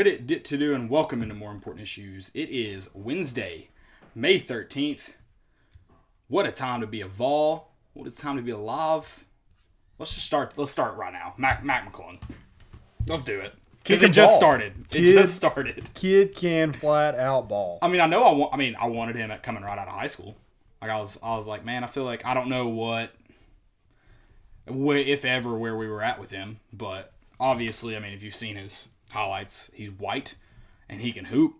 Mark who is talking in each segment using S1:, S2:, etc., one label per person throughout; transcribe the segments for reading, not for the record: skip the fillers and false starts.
S1: Reddit, Dit to Do, and welcome into More Important Issues. It is Wednesday, May 13th. What a time to be a Vol. What a time to be alive. Let's start right now. Mac McClung. Let's do it. Because it just started.
S2: Kid can flat out ball.
S1: I mean, I wanted him coming right out of high school. Like I was like, man, I feel like I don't know if ever where we were at with him, but obviously, I mean, if you've seen his highlights, he's white and he can hoop.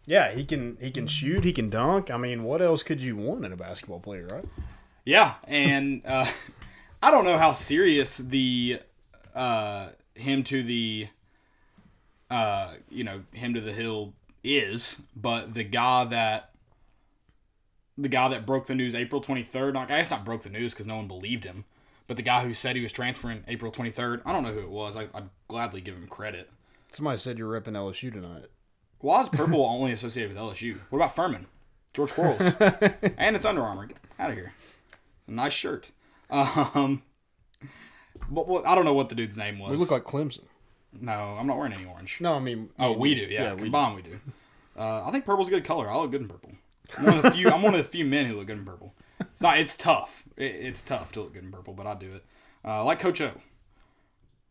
S2: Yeah, he can shoot, he can dunk. I mean, what else could you want in a basketball player, right?
S1: Yeah, and I don't know how serious the him to the hill is, but the guy that broke the news April 23rd, I guess not broke the news because no one believed him, but the guy who said he was transferring April 23rd, I don't know who it was. I'd gladly give him credit.
S2: Somebody said you're repping LSU tonight.
S1: Why is purple only associated with LSU? What about Furman? George Quarles. And it's Under Armour. Get out of here. It's a nice shirt. But I don't know what the dude's name was.
S2: We look like Clemson.
S1: No, I'm not wearing any orange.
S2: No, I mean...
S1: we do, yeah. Combined, we do. I think purple's a good color. I look good in purple. I'm one of the few men who look good in purple. It's tough. It's tough to look good in purple, but I do it. Like Coach O.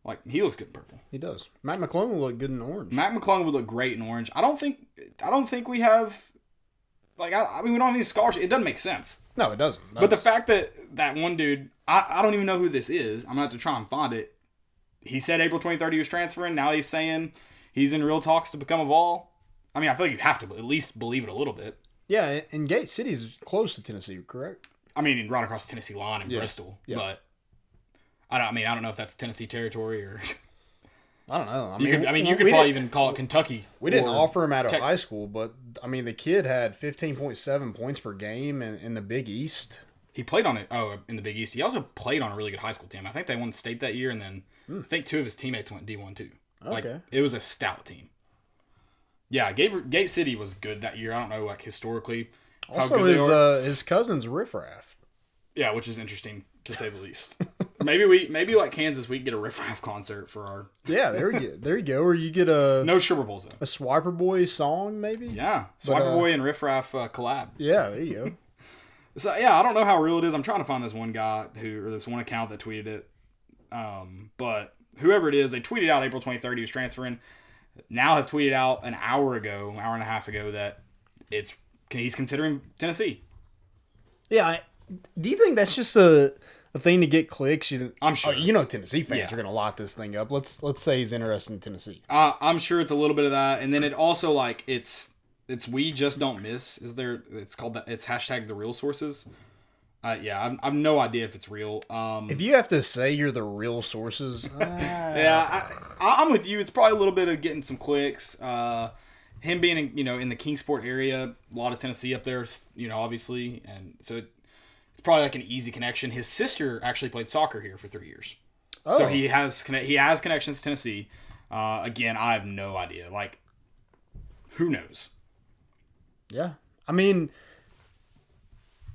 S1: Like, he looks good in purple.
S2: He does. Matt McClung will look good in orange.
S1: Matt McClung would look great in orange. I don't think we have... Like, I mean, we don't have any scholarship. It doesn't make sense.
S2: No, it doesn't.
S1: But the fact that one dude... I don't even know who this is. I'm going to have to try and find it. He said April 23rd he was transferring. Now he's saying he's in real talks to become a Vol. I mean, I feel like you have to at least believe it a little bit.
S2: Yeah, and Gate City's close to Tennessee, correct?
S1: I mean, right across the Tennessee line in Bristol.
S2: Yeah.
S1: But I don't know if that's Tennessee territory or...
S2: I don't know.
S1: You could probably even call it Kentucky.
S2: We didn't offer him out of high school, but, I mean, the kid had 15.7 points per game in the Big East.
S1: He played on it. Oh, in the Big East. He also played on a really good high school team. I think they won state that year, and then I think two of his teammates went D1 too. Like,
S2: okay.
S1: It was a stout team. Yeah, Gate City was good that year. I don't know, like, historically.
S2: Also, his cousin's riffraff.
S1: Yeah, which is interesting to say the least. maybe like Kansas, we can get a riffraff concert for our.
S2: Yeah, there you go. Or you get a
S1: no stripper bowls though.
S2: A Swiper Boy song maybe.
S1: Yeah, Swiper Boy and riffraff collab.
S2: Yeah, there you go.
S1: So yeah, I don't know how real it is. I'm trying to find this one guy this one account that tweeted it. But whoever it is, they tweeted out April 23rd he was transferring. Now have tweeted out an hour and a half ago that he's considering Tennessee.
S2: Yeah, do you think that's just a thing to get clicks?
S1: I'm sure.
S2: Tennessee fans are going to light this thing up. Let's say he's interested in Tennessee.
S1: I'm sure it's a little bit of that, and then it also like it's we just don't miss. It's called that. It's hashtag the real sources. Yeah, I've no idea if it's real.
S2: If you have to say you're the real sources,
S1: yeah, I'm with you. It's probably a little bit of getting some clicks. Him being in the Kingsport area, a lot of Tennessee up there, obviously, and so it's probably like an easy connection. His sister actually played soccer here for 3 years, so he has connections to Tennessee. Again, I have no idea. Like, who knows?
S2: Yeah, I mean,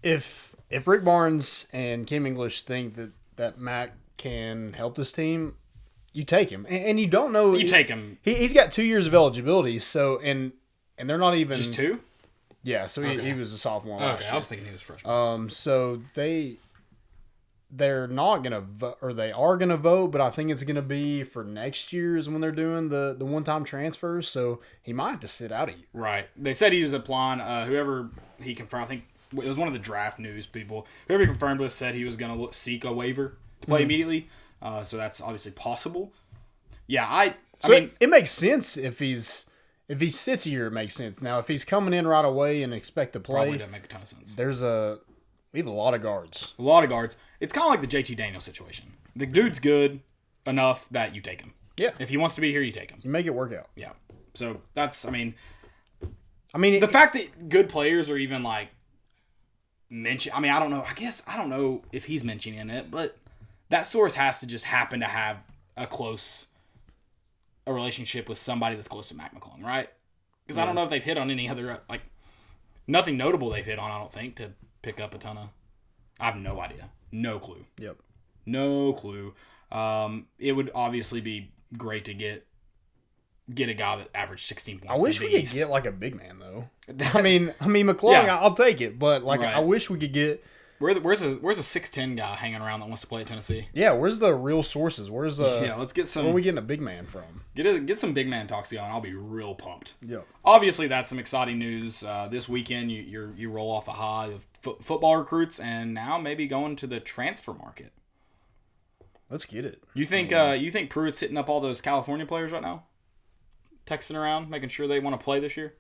S2: if Rick Barnes and Kim English think that Mac can help this team, you take him, and you don't know.
S1: You take him.
S2: He's got 2 years of eligibility, so and they're not even
S1: just 2.
S2: Yeah, so he was a sophomore last year.
S1: I was thinking he was a freshman.
S2: So they're not gonna vote, or they are gonna vote, but I think it's gonna be for next year is when they're doing the one-time transfers. So he might have to sit out a year.
S1: Right. They said he was applying. Whoever he confirmed, I think it was one of the draft news people. Whoever he confirmed with said he was gonna seek a waiver to play immediately. So that's obviously possible. Yeah, I mean,
S2: it makes sense if he sits a year. It makes sense. Now, if he's coming in right away and expect to play,
S1: probably doesn't make a ton of sense.
S2: We have a lot of guards.
S1: A lot of guards. It's kind of like the JT Daniels situation. The dude's good enough that you take him.
S2: Yeah.
S1: If he wants to be here, you take him.
S2: You make it work out.
S1: Yeah. So that's, I mean,
S2: the
S1: fact that good players are even like mentioned. I mean, I don't know. I don't know if he's mentioning it, but that source has to just happen to have a relationship with somebody that's close to Mac McClung, right? Because I don't know if they've hit on any other, like, nothing notable they've hit on, I don't think, to pick up a ton of. I have no idea. No clue.
S2: Yep.
S1: No clue. It would obviously be great to get get a guy that averaged 16 points.
S2: I wish we could get like a big man though. I mean McClung,
S1: Yeah.
S2: I'll take it, but like
S1: Right.
S2: I wish we could get.
S1: Where's a 6'10" guy hanging around that wants to play at Tennessee?
S2: Yeah, where's the real sources? Where's
S1: Let's get some.
S2: Where are we getting a big man from?
S1: Get some big man talks going. I'll be real pumped.
S2: Yeah.
S1: Obviously, that's some exciting news. This weekend, you roll off a high of football recruits, and now maybe going to the transfer market.
S2: Let's get it.
S1: You think Pruitt's hitting up all those California players right now? Texting around, making sure they want to play this year?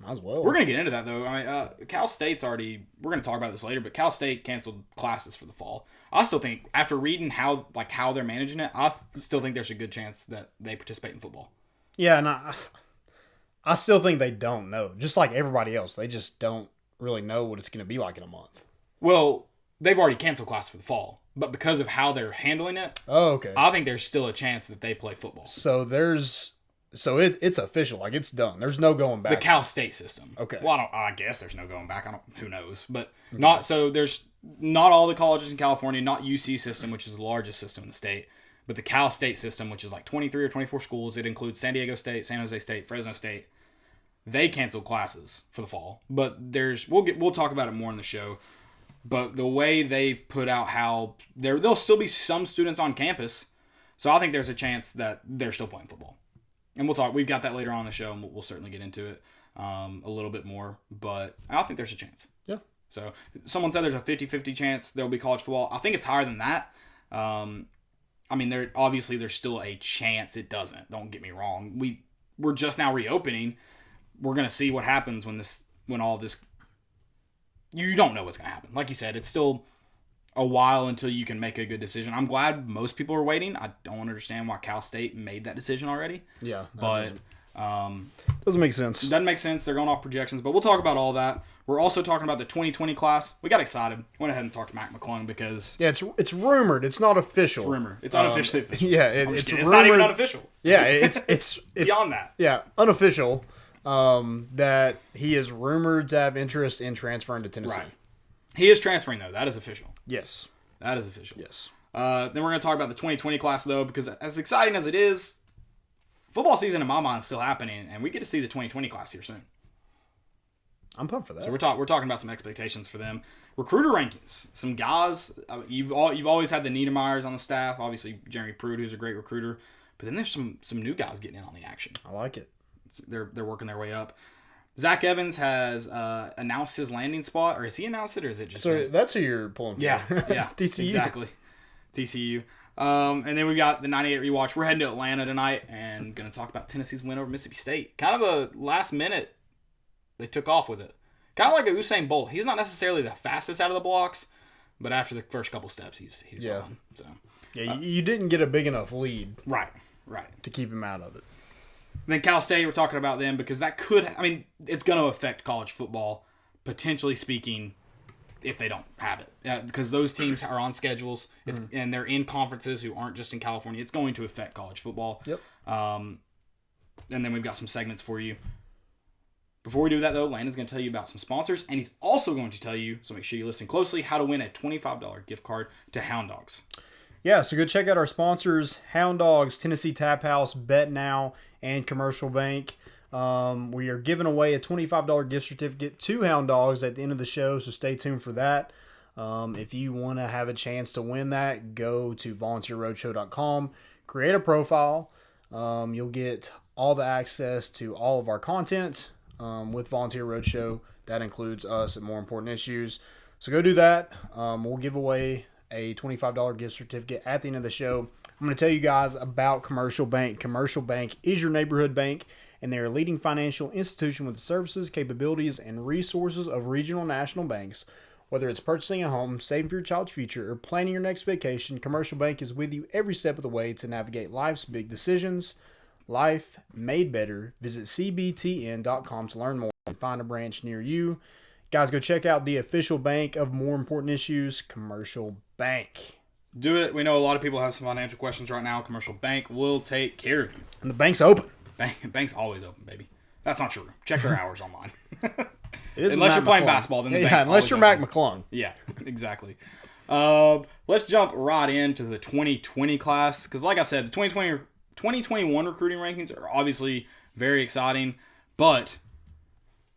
S2: Might as well.
S1: We're going to get into that, though. I mean, Cal State's already... We're going to talk about this later, but Cal State canceled classes for the fall. I still think, after reading how they're managing it, I still think there's a good chance that they participate in football.
S2: Yeah, and I still think they don't know. Just like everybody else, they just don't really know what it's going to be like in a month.
S1: Well, they've already canceled class for the fall, but because of how they're handling it,
S2: Oh, okay.
S1: I think there's still a chance that they play football.
S2: So it's official. Like, it's done. There's no going back.
S1: The Cal State system.
S2: Okay.
S1: Well, I guess there's no going back. Who knows? But not so. There's not all the colleges in California. Not UC system, which is the largest system in the state, but the Cal State system, which is like 23 or 24 schools. It includes San Diego State, San Jose State, Fresno State. They canceled classes for the fall, but we'll talk about it more in the show. But the way they've put out how there'll still be some students on campus, so I think there's a chance that they're still playing football. And we'll talk. We've got that later on in the show, and we'll certainly get into it a little bit more. But I think there's a chance.
S2: Yeah.
S1: So someone said there's a 50-50 chance there'll be college football. I think it's higher than that. I mean, there's still a chance it doesn't. Don't get me wrong. We're just now reopening. We're gonna see what happens when all this. You don't know what's gonna happen. Like you said, it's still a while until you can make a good decision. I'm glad most people are waiting. I don't understand why Cal State made that decision already.
S2: Yeah.
S1: But
S2: Doesn't make sense.
S1: doesn't make sense. They're going off projections, but we'll talk about all that. We're also talking about the 2020 class. We got excited. Went ahead and talked to Mac McClung because
S2: Yeah, it's rumored. It's not official.
S1: it's rumor. It's unofficially official.
S2: Yeah,
S1: It's
S2: rumored.
S1: not even unofficial.
S2: Yeah, it's
S1: Beyond that.
S2: Yeah, unofficial. That he is rumored to have interest in transferring to Tennessee.
S1: Right. He is transferring, though. That is official.
S2: Yes.
S1: That is official.
S2: Yes.
S1: Then we're going to talk about the 2020 class, though, because as exciting as it is, football season in my mind is still happening, and we get to see the 2020 class here soon.
S2: I'm pumped for that.
S1: So we're talking about some expectations for them. Recruiter rankings. Some guys, you've always had the Niedermeyers on the staff. Obviously, Jeremy Pruitt, who's a great recruiter. But then there's some new guys getting in on the action.
S2: I like it.
S1: They're working their way up. Zach Evans has announced his landing spot, or has he announced it, or is it just?
S2: So that's who you're pulling for.
S1: Yeah,
S2: TCU.
S1: exactly. TCU. And then we got the 98 rewatch. We're heading to Atlanta tonight and going to talk about Tennessee's win over Mississippi State. Kind of a last minute, they took off with it. Kind of like a Usain Bolt. He's not necessarily the fastest out of the blocks, but after the first couple steps, he's gone. So
S2: Yeah, you didn't get a big enough lead
S1: right
S2: to keep him out of it.
S1: Then Cal State, we're talking about them because that could, it's going to affect college football, potentially speaking, if they don't have it. Because those teams are on schedules, and they're in conferences who aren't just in California. It's going to affect college football.
S2: Yep.
S1: And then we've got some segments for you. Before we do that, though, Landon's going to tell you about some sponsors, and he's also going to tell you, so make sure you listen closely, how to win a $25 gift card to Hound Dogs.
S2: Yeah, so go check out our sponsors, Hound Dogs, Tennessee Tap House, Bet Now, and Commercial Bank. We are giving away a $25 gift certificate to Hound Dogs at the end of the show, so stay tuned for that. If you want to have a chance to win that, go to volunteerroadshow.com, create a profile. You'll get all the access to all of our content with Volunteer Roadshow. That includes us at More Important Issues. So go do that. We'll give away a $25 gift certificate at the end of the show. I'm going to tell you guys about Commercial Bank. Commercial Bank is your neighborhood bank, and they're a leading financial institution with the services, capabilities, and resources of regional national banks. Whether it's purchasing a home, saving for your child's future, or planning your next vacation, Commercial Bank is with you every step of the way to navigate life's big decisions. Life made better. Visit cbtn.com to learn more and find a branch near you. Guys, go check out the official bank of More Important Issues, Commercial Bank.
S1: Do it. We know a lot of people have some financial questions right now. Commercial Bank will take care of you.
S2: And the bank's open.
S1: Bank's always open, baby. That's not true. Check their hours online.
S2: It is
S1: unless you're playing
S2: McClung.
S1: basketball, then the bank's
S2: unless you're
S1: always
S2: Mac McClung.
S1: Yeah, exactly. Let's jump right into the 2020 class. Because like I said, the 2020 2021 recruiting rankings are obviously very exciting, but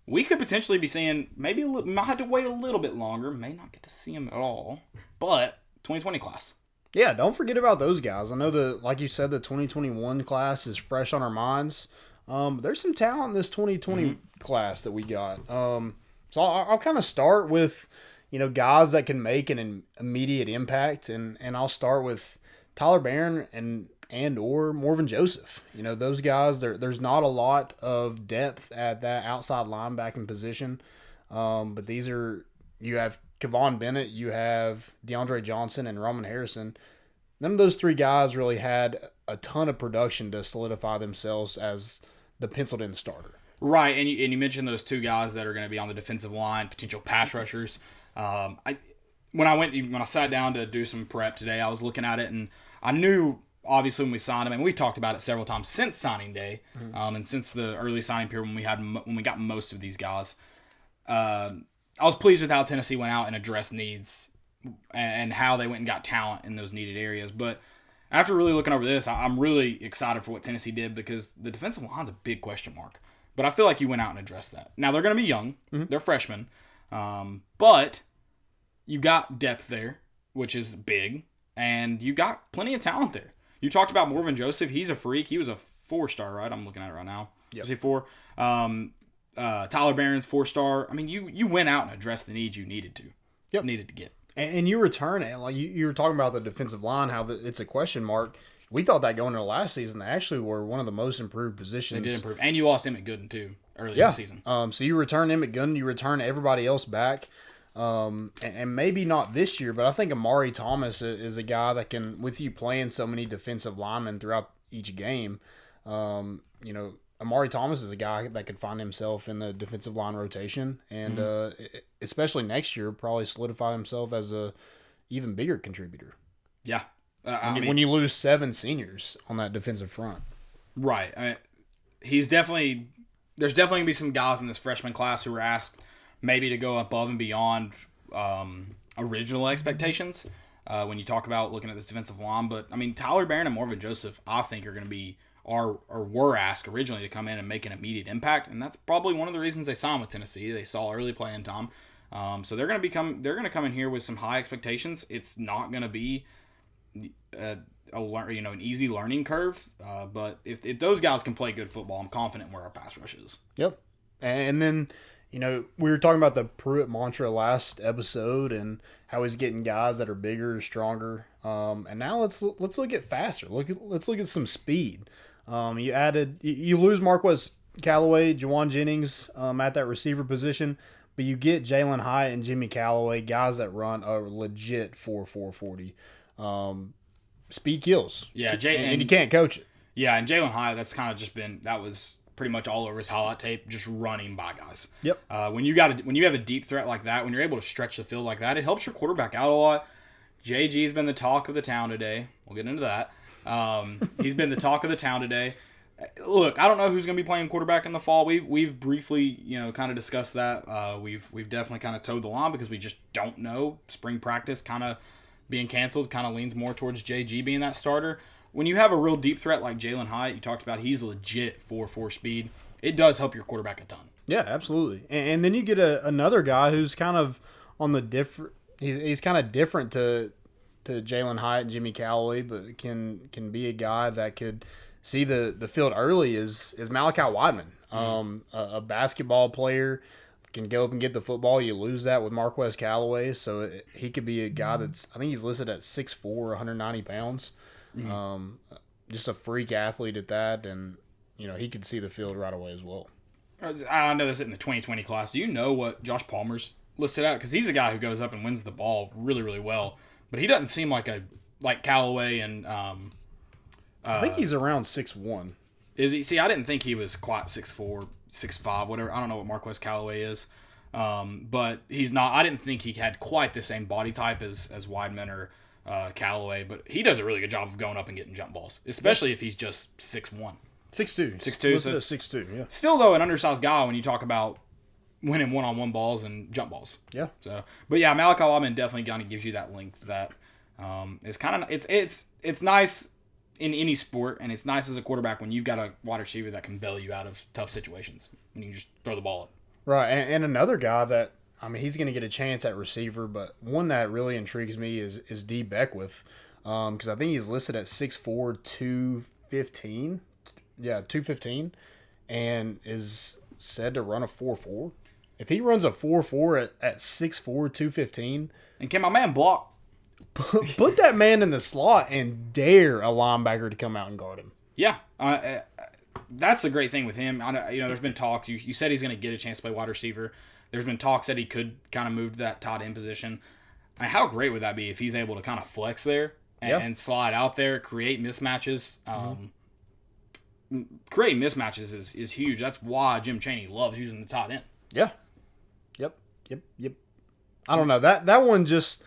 S1: we could potentially be seeing maybe might have to wait a little bit longer. May not get to see them at all, but 2020 class.
S2: Yeah, don't forget about those guys. I know like you said, the 2021 class is fresh on our minds. There's some talent in this 2020 class that we got. So I'll kind of start with, guys that can make an immediate impact, and I'll start with Tyler Barron and or Morven Joseph. Those guys, there's not a lot of depth at that outside linebacking position. But you have Kevon Bennett, you have DeAndre Johnson, and Roman Harrison. None of those three guys really had a ton of production to solidify themselves as the penciled-in starter.
S1: Right, and you mentioned those two guys that are going to be on the defensive line, potential pass rushers. When I sat down to do some prep today, I was looking at it, and I knew obviously when we signed them, and we talked about it several times since signing day, and since the early signing period when we got most of these guys. I was pleased with how Tennessee went out and addressed needs and how they went and got talent in those needed areas. But after really looking over this, I'm really excited for what Tennessee did because the defensive line's a big question mark. But I feel like you went out and addressed that. Now, they're going to be young. They're freshmen. But you got depth there, which is big, and you got plenty of talent there. You talked about Morven Joseph. He's a freak. He was a 4-star, right? I'm looking at it right now.
S2: Yep.
S1: Is he 4? Tyler Barron's 4-star. I mean, you went out and addressed the needs you needed to.
S2: Yep.
S1: Needed to get.
S2: And you return it. Like you were talking about the defensive line, how it's a question mark. We thought that going into last season, they actually were one of the most improved positions.
S1: They did improve. And you lost Emmett Gooden, too, early in the season.
S2: So you return Emmett Gooden, you return everybody else back. And maybe not this year, but I think Amari Thomas is a guy that can, with you playing so many defensive linemen throughout each game, Amari Thomas is a guy that could find himself in the defensive line rotation, and especially next year, probably solidify himself as a even bigger contributor.
S1: Yeah.
S2: When you lose 7 seniors on that defensive front.
S1: Right. I mean, there's definitely going to be some guys in this freshman class who are asked maybe to go above and beyond original expectations when you talk about looking at this defensive line. But, I mean, Tyler Barron and Morven Joseph, I think, are going to be or were asked originally to come in and make an immediate impact, and that's probably one of the reasons they signed with Tennessee. They saw early playing time. So they're going to come in here with some high expectations. It's not going to be an easy learning curve, but if those guys can play good football, I'm confident where our pass rush is.
S2: Yep. And then, we were talking about the Pruitt mantra last episode and how he's getting guys that are bigger, stronger. And now let's look at faster. Let's look at some speed. You lose Marquez Callaway, Juwan Jennings at that receiver position, but you get Jalen Hyatt and Jimmy Callaway, guys that run a legit 4.40. Speed kills. Yeah, and you can't coach it.
S1: Yeah, and Jalen Hyatt, that's kind of just that was pretty much all over his highlight tape, just running by guys.
S2: Yep.
S1: When you have a deep threat like that, when you're able to stretch the field like that, it helps your quarterback out a lot. JG's been the talk of the town today. We'll get into that. He's been the talk of the town today. Look, I don't know who's going to be playing quarterback in the fall. We've briefly, kind of discussed that. We've definitely kind of towed the line because we just don't know. Spring practice kind of being canceled kind of leans more towards JG being that starter. When you have a real deep threat like Jalen Hyatt, you talked about he's legit 4.4 speed. It does help your quarterback a ton.
S2: Yeah, absolutely. And then you get another guy who's kind of on the different. He's kind of different to Jalen Hyatt and Jimmy Callaway, but can be a guy that could see the field early is Malachi Weidman, a basketball player, can go up and get the football. You lose that with Marquez Callaway, so he could be a guy that's, I think he's listed at 6'4", 190 pounds. Just a freak athlete at that, and he could see the field right away as well.
S1: I know this in the 2020 class. Do you know what Josh Palmer's listed at? Because he's a guy who goes up and wins the ball really, really well, but he doesn't seem like Callaway and.
S2: I think he's around 6'1".
S1: Is he? See, I didn't think he was quite 6'4", 6'5", whatever. I don't know what Marquez Callaway is, but he's not. I didn't think he had quite the same body type as Weidman or Callaway, but he does a really good job of going up and getting jump balls, especially if he's just 6'1".
S2: 6'2".
S1: 6'2".
S2: So 6'2", yeah.
S1: Still, though, an undersized guy when you talk about winning one-on-one balls and jump balls.
S2: Yeah.
S1: So, but yeah, Malachi Weidman definitely kind of gives you that length that is kind of it's nice in any sport, and it's nice as a quarterback when you've got a wide receiver that can bail you out of tough situations when you just throw the ball up.
S2: Right, and another guy that, I mean, he's going to get a chance at receiver, but one that really intrigues me is D. Beckwith, because I think he's listed at 6'4", 215. Yeah, 215, and is said to run a 4.4. If he runs a 4.4 at 6'4", 215,
S1: and can my man block?
S2: Put that man in the slot and dare a linebacker to come out and guard him.
S1: Yeah, that's the great thing with him. I know, there's been talks. You said he's going to get a chance to play wide receiver. There's been talks that he could kind of move to that tight end position. I mean, how great would that be if he's able to kind of flex there and slide out there, create mismatches? Creating mismatches is huge. That's why Jim Chaney loves using the tight end.
S2: Yeah. Yep. I don't know. That one just...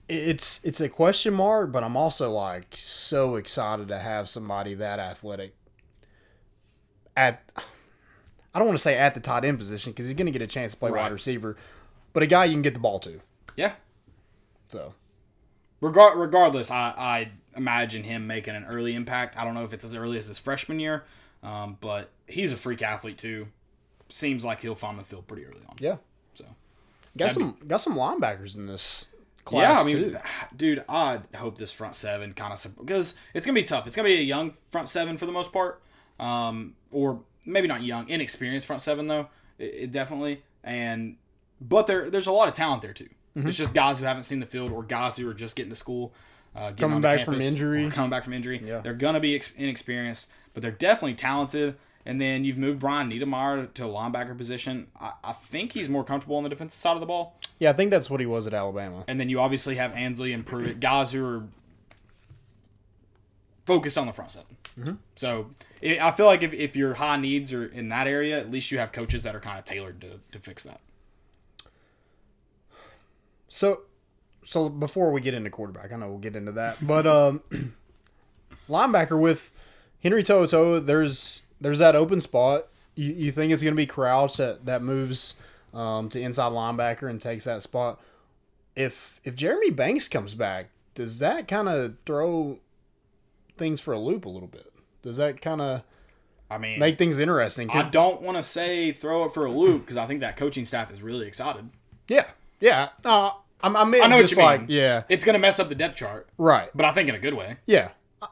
S2: It's a question mark, but I'm also like so excited to have somebody that athletic I don't want to say at the tight end position because he's going to get a chance to play wide receiver, but a guy you can get the ball to.
S1: Yeah.
S2: So,
S1: regardless, I imagine him making an early impact. I don't know if it's as early as his freshman year, but he's a freak athlete too. Seems like he'll find the field pretty early on.
S2: Yeah.
S1: So,
S2: got some linebackers in this class.
S1: Yeah, I mean, dude, I hope this front seven kind of, because it's gonna be tough. It's gonna be a young front seven for the most part, or maybe not young, inexperienced front seven though. It definitely, but there's a lot of talent there too. Mm-hmm. It's just guys who haven't seen the field or guys who are just getting to school,
S2: coming back from injury.
S1: Yeah. They're gonna be inexperienced, but they're definitely talented. And then you've moved Brian Niedermeyer to a linebacker position. I think he's more comfortable on the defensive side of the ball.
S2: Yeah, I think that's what he was at Alabama.
S1: And then you obviously have Ansley and Pruitt, guys who are focused on the front seven. Mm-hmm. So I feel like if your high needs are in that area, at least you have coaches that are kind of tailored to fix that.
S2: So before we get into quarterback, I know we'll get into that, but linebacker with Henry To'oTo'o, there's that open spot. You think it's going to be Crouch that moves to inside linebacker and takes that spot. If Jeremy Banks comes back, does that kind of throw things for a loop a little bit? Does that kind of make things interesting?
S1: I don't want to say throw it for a loop because I think that coaching staff is really excited.
S2: Yeah. I know
S1: what you mean.
S2: Yeah.
S1: It's going to mess up the depth chart.
S2: Right.
S1: But I think in a good way.
S2: Yeah.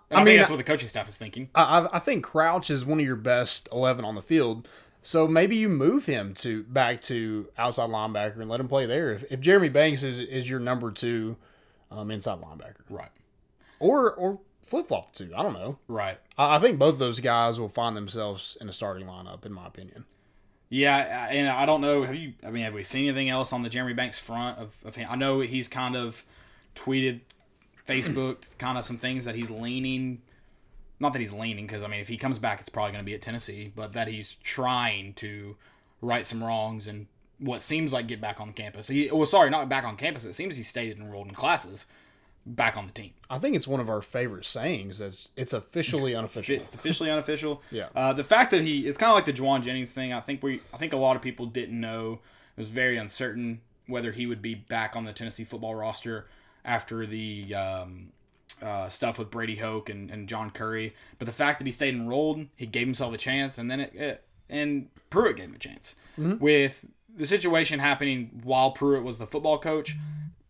S1: I mean, that's what the coaching staff is thinking.
S2: I think Crouch is one of your best 11 on the field, so maybe you move him back to outside linebacker and let him play there. If Jeremy Banks is your number 2 inside linebacker.
S1: Right.
S2: Or flip-flop the 2. I don't know.
S1: Right.
S2: I think both of those guys will find themselves in a starting lineup, in my opinion.
S1: Yeah, and I don't know. Have we seen anything else on the Jeremy Banks front of him? I know he's kind of tweeted, Facebook, kind of some things that he's leaning. Not that he's leaning, because if he comes back, it's probably going to be at Tennessee. But that he's trying to right some wrongs and what seems like get back on campus. Not back on campus. It seems he stayed enrolled in classes. Back on the team.
S2: I think it's one of our favorite sayings. It's officially unofficial.
S1: It's officially unofficial.
S2: Yeah.
S1: The fact that it's kind of like the Juwan Jennings thing. I think a lot of people didn't know. It was very uncertain whether he would be back on the Tennessee football roster after the stuff with Brady Hoke and John Curry. But the fact that he stayed enrolled, he gave himself a chance, and then and Pruitt gave him a chance. Mm-hmm. With the situation happening while Pruitt was the football coach,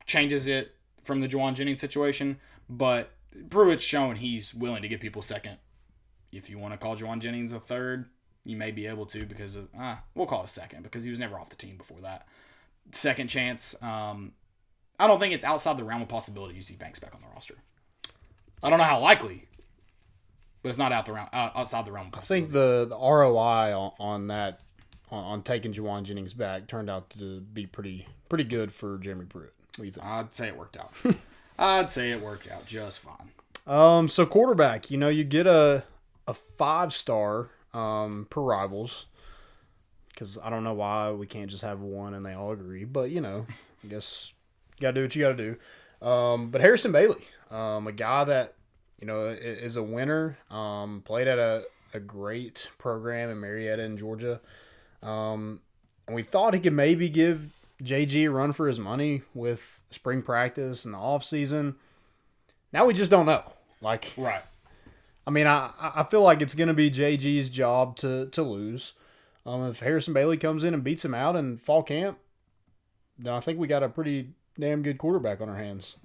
S1: changes it from the Juwan Jennings situation, but Pruitt's shown he's willing to give people second. If you want to call Juwan Jennings a third, you may be able to because of we'll call it a second because he was never off the team before that. Second chance. I don't think it's outside the realm of possibility you see Banks back on the roster. I don't know how likely, but it's not outside the realm of possibility.
S2: I think the ROI on that on taking Juwan Jennings back turned out to be pretty good for Jeremy Pruitt. What do you think?
S1: I'd say it worked out. I'd say it worked out just fine.
S2: So quarterback, you get a 5-star per Rivals, because I don't know why we can't just have one and they all agree, but I guess you gotta do what you gotta do. But Harrison Bailey, a guy that is a winner, played at a great program in Marietta in Georgia, and we thought he could maybe give JG a run for his money with spring practice and the off season. Now we just don't know. Like,
S1: Right.
S2: I mean, I feel like it's going to be JG's job to lose. If Harrison Bailey comes in and beats him out in fall camp, then I think we got a pretty damn good quarterback on our hands.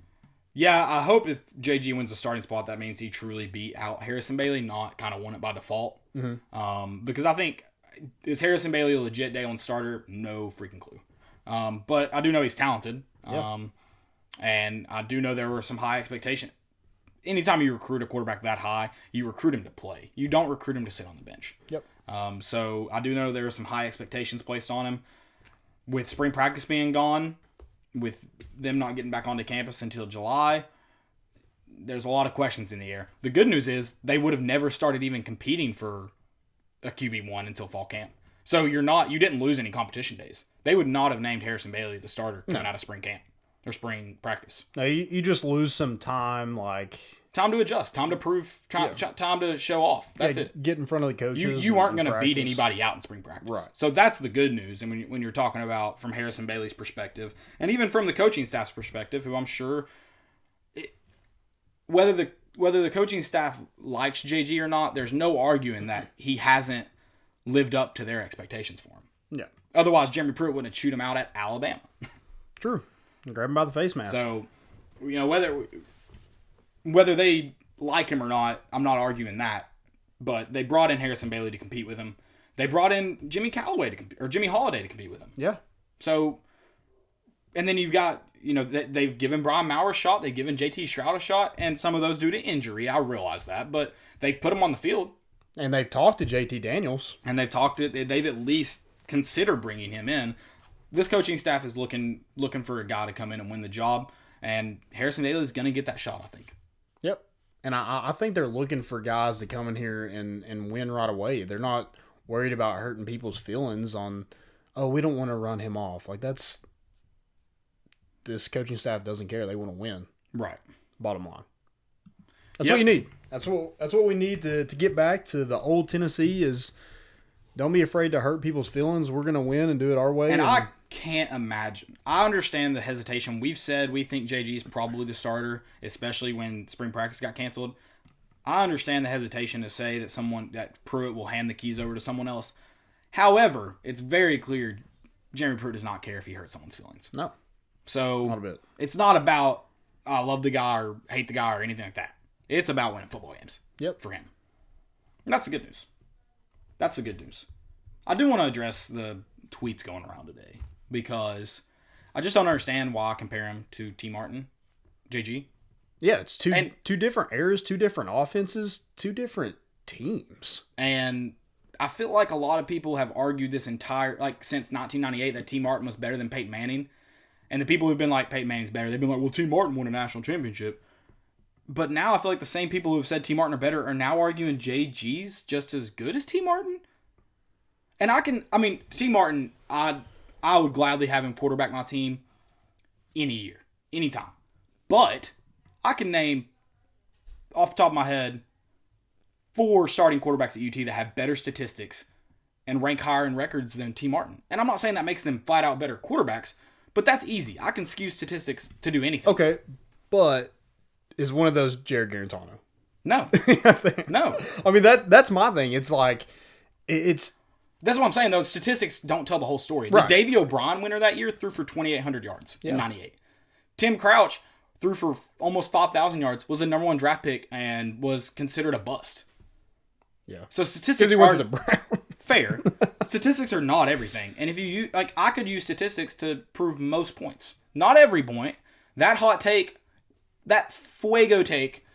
S1: Yeah, I hope if JG wins the starting spot, that means he truly beat out Harrison Bailey, not kind of won it by default. Mm-hmm. Because I think, is Harrison Bailey a legit day one starter? No freaking clue. But I do know he's talented.
S2: Yep.
S1: And I do know there were some high expectations. Anytime you recruit a quarterback that high, you recruit him to play. You don't recruit him to sit on the bench.
S2: Yep.
S1: So I do know there were some high expectations placed on him. With spring practice being gone, with them not getting back onto campus until July, there's a lot of questions in the air. The good news is they would have never started even competing for a QB1 until fall camp. So you didn't lose any competition days. They would not have named Harrison Bailey the starter coming out of spring camp or spring practice.
S2: No, you just lose some time, like
S1: time to adjust, time to prove, time to show off. That's it.
S2: Get in front of the coaches.
S1: You aren't going to beat anybody out in spring practice.
S2: Right.
S1: So that's the good news. And when you're talking about from Harrison Bailey's perspective, and even from the coaching staff's perspective, who I'm sure, whether the coaching staff likes JG or not, there's no arguing that he hasn't lived up to their expectations for him.
S2: Yeah.
S1: Otherwise, Jeremy Pruitt wouldn't have chewed him out at Alabama.
S2: True. And grab him by the face mask.
S1: So, whether they like him or not, I'm not arguing that. But they brought in Harrison Bailey to compete with him. They brought in Jimmy Holiday to compete with him.
S2: Yeah.
S1: So, and then you've got, they've given Brian Maurer a shot. They've given JT Shroud a shot. And some of those due to injury. I realize that. But they put him on the field.
S2: And they've talked to JT Daniels.
S1: And they've at least considered bringing him in. This coaching staff is looking for a guy to come in and win the job. And Harrison Bailey is going to get that shot, I think.
S2: Yep. And I think they're looking for guys to come in here and win right away. They're not worried about hurting people's feelings on, we don't want to run him off. Like, this coaching staff doesn't care. They want to win.
S1: Right.
S2: Bottom line. That's what you need. That's what we need to get back to the old Tennessee is don't be afraid to hurt people's feelings. We're going to win and do it our way.
S1: And I can't imagine. I understand the hesitation. We've said we think JG is probably the starter, especially when spring practice got canceled. I understand the hesitation to say that Pruitt will hand the keys over to someone else. However, it's very clear Jeremy Pruitt does not care if he hurts someone's feelings.
S2: No.
S1: So
S2: not a bit.
S1: It's not about I love the guy or hate the guy or anything like that. It's about winning football games.
S2: Yep.
S1: For him. And that's the good news. That's the good news. I do want to address the tweets going around today because I just don't understand why I compare him to T. Martin, JG.
S2: Yeah, it's two different eras, two different offenses, two different teams.
S1: And I feel like a lot of people have argued this since 1998 that T. Martin was better than Peyton Manning. And the people who've been like, Peyton Manning's better, they've been like, well, T. Martin won a national championship. But now I feel like the same people who have said T. Martin are better are now arguing JG's just as good as T. Martin. And T. Martin, I would gladly have him quarterback my team any year, anytime. But I can name, off the top of my head, 4 starting quarterbacks at UT that have better statistics and rank higher in records than T. Martin. And I'm not saying that makes them flat out better quarterbacks, but that's easy. I can skew statistics to do anything.
S2: Okay, but is one of those Jared Garantano?
S1: No. No.
S2: I mean, that's my thing. It's like, it's...
S1: That's what I'm saying, though. Statistics don't tell the whole story.
S2: Right.
S1: The Davey O'Brien winner that year threw for 2,800 yards in 98. Tim Crouch threw for almost 5,000 yards, was the number 1 draft pick, and was considered a bust.
S2: Yeah.
S1: So statistics
S2: because he went to the Browns.
S1: Fair. Statistics are not everything. And if you use, I could use statistics to prove most points. Not every point. That hot take, that fuego take,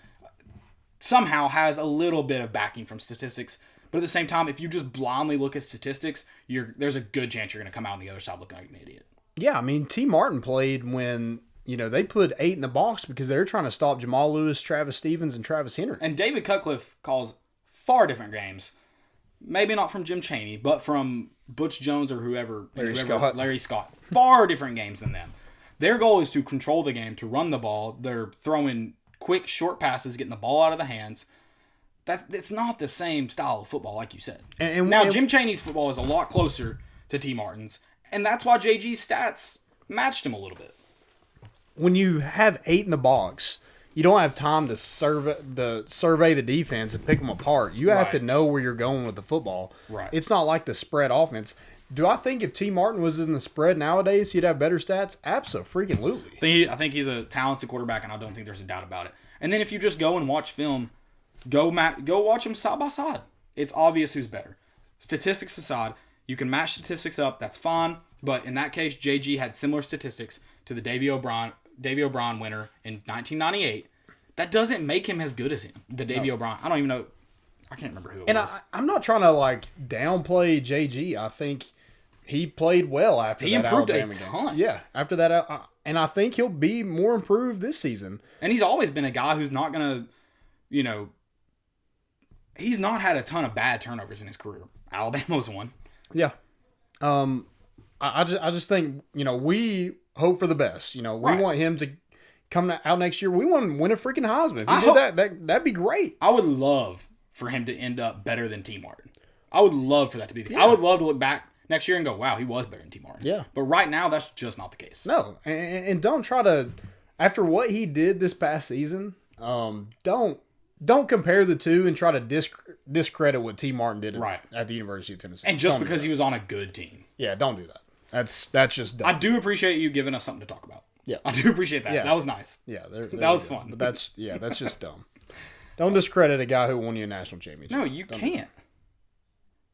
S1: somehow has a little bit of backing from statistics. But at the same time, if you just blindly look at statistics, there's a good chance you're going to come out on the other side looking like an idiot.
S2: Yeah, I mean, T. Martin played when, they put 8 in the box because they were trying to stop Jamal Lewis, Travis Stevens, and Travis Henry.
S1: And David Cutcliffe calls far different games. Maybe not from Jim Chaney, but from Butch Jones or whoever. Larry Scott. Far different games than them. Their goal is to control the game, to run the ball. They're throwing quick, short passes, getting the ball out of the hands. It's not the same style of football, like you said. And now, Jim Chaney's football is a lot closer to T. Martin's, and that's why JG's stats matched him a little bit.
S2: When you have 8 in the box, you don't have time to survey the defense and pick them apart. You have to know where you're going with the football.
S1: Right.
S2: It's not like the spread offense. Do I think if T. Martin was in the spread nowadays, he'd have better stats? Absolutely.
S1: I think he's a talented quarterback, and I don't think there's a doubt about it. And then if you just go and watch film, go watch them side by side. It's obvious who's better. Statistics aside, you can match statistics up. That's fine. But in that case, JG had similar statistics to the Davey O'Brien winner in 1998. That doesn't make him as good as him. The Davey O'Brien. I don't even know. I can't remember who it was.
S2: I'm not trying to like downplay JG. I think he played well after
S1: he
S2: that
S1: improved
S2: Alabama
S1: a
S2: game.
S1: ton.
S2: Yeah, after that, and I think he'll be more improved this season.
S1: And he's always been a guy who's not gonna, he's not had a ton of bad turnovers in his career. Alabama was one.
S2: Yeah. I just think, we hope for the best. We want him to come out next year. We want him to win a freaking Heisman. If he did that'd be great.
S1: I would love for him to end up better than T. Martin. I would love for that to be the case. I would love to look back next year and go, wow, he was better than T. Martin.
S2: Yeah.
S1: But right now, that's just not the case.
S2: No. And don't try to, after what he did this past season, don't compare the two and try to discredit what T. Martin did at the University of Tennessee.
S1: And just because he was on a good team.
S2: Yeah, don't do that. That's just dumb.
S1: I do appreciate you giving us something to talk about.
S2: Yeah.
S1: I do appreciate that.
S2: Yeah.
S1: That was nice.
S2: Yeah,
S1: that was fun.
S2: But that's just dumb. Don't discredit a guy who won you a national championship.
S1: No, you can't.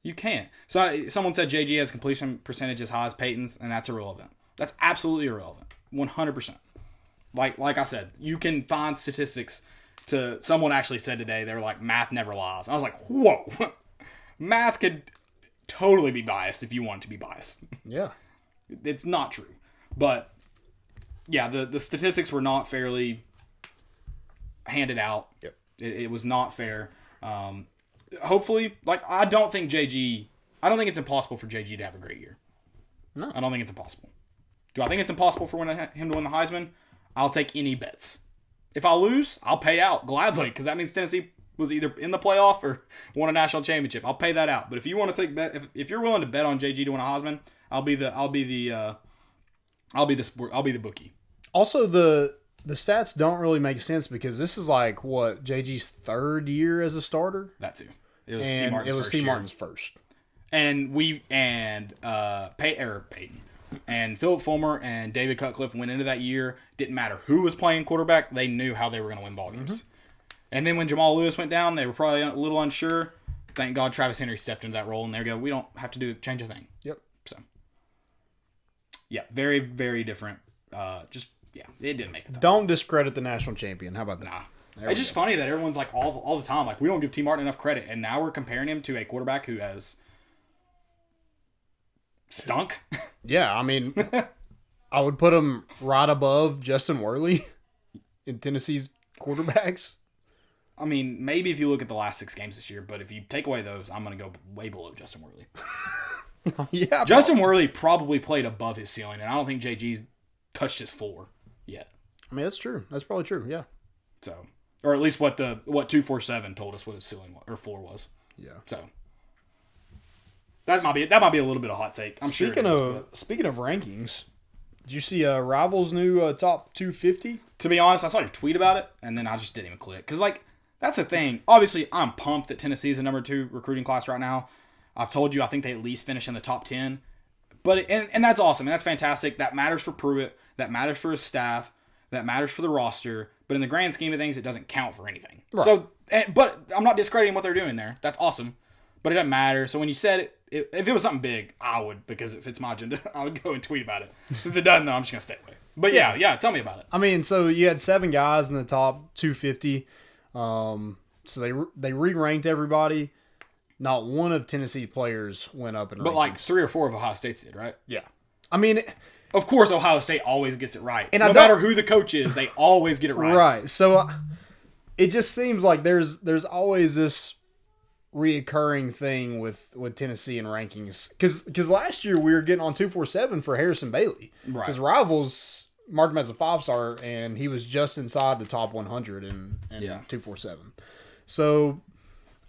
S1: You can't. So someone said JG has completion percentage as high as Peyton's, and that's irrelevant. That's absolutely irrelevant. 100%. Like I said, you can find statistics to someone actually said today, they were like, math never lies. I was like, whoa. Math could totally be biased if you want it to be biased.
S2: Yeah.
S1: It's not true. But yeah, the statistics were not fairly handed out.
S2: Yep.
S1: It was not fair. Hopefully, I don't think it's impossible for JG to have a great year.
S2: No.
S1: I don't think it's impossible. Do I think it's impossible for him to win the Heisman? I'll take any bets. If I lose, I'll pay out gladly because that means Tennessee was either in the playoff or won a national championship. I'll pay that out. But if you want to take bet, if you're willing to bet on JG to win a Heisman, I'll be the bookie.
S2: Also, the stats don't really make sense because this is like what JG's third year as a starter.
S1: That too. It was T. Martin's
S2: first.
S1: And Peyton and Philip Fulmer and David Cutcliffe went into that year. Didn't matter who was playing quarterback. They knew how they were going to win ball games. Mm-hmm. And then when Jamal Lewis went down, they were probably a little unsure. Thank God Travis Henry stepped into that role, and they go, we don't have to change a thing.
S2: Yep.
S1: So, yeah, very, very different. It didn't make it.
S2: Don't discredit the national champion. How about that?
S1: Nah. It's just funny that everyone's like all the time, like, we don't give T. Martin enough credit, and now we're comparing him to a quarterback who has stunk.
S2: Yeah, I mean, I would put him right above Justin Worley in Tennessee's quarterbacks.
S1: I mean, maybe if you look at the last 6 games this year, but if you take away those, I'm going to go way below Justin Worley.
S2: Yeah,
S1: Justin Worley probably played above his ceiling, and I don't think JG's touched his floor yet.
S2: I mean, that's true. That's probably true. Yeah.
S1: So, or at least what 247 told us what his ceiling or floor was.
S2: Yeah.
S1: So that might be a little bit of a hot take.
S2: Speaking of rankings, did you see Rival's new top 250?
S1: To be honest, I saw your tweet about it, and then I just didn't even click because that's the thing. Obviously, I'm pumped that Tennessee is the number 2 recruiting class right now. I've told you I think they at least finish in the top 10. But and that's awesome. And that's fantastic. That matters for Pruitt. That matters for his staff. That matters for the roster. But in the grand scheme of things, it doesn't count for anything. Right. So, but I'm not discrediting what they're doing there. That's awesome. But it doesn't matter. So when you said it, if it was something big, I would, because if it's my agenda, I would go and tweet about it. Since it doesn't, though, I'm just going to stay away. But yeah, tell me about it.
S2: I mean, so you had 7 guys in the top 250. So they re-ranked everybody. Not one of Tennessee players went up in rankings.
S1: But like 3 or 4 of Ohio State's did, right?
S2: Yeah. I mean,
S1: of course Ohio State always gets it right. And no matter who the coach is, they always get it right.
S2: Right. So it just seems like there's always this reoccurring thing with Tennessee and rankings. Because last year we were getting on 247 for Harrison Bailey.
S1: Right.
S2: His Rivals marked him as a 5-star, and he was just inside the top 100 in 247. So,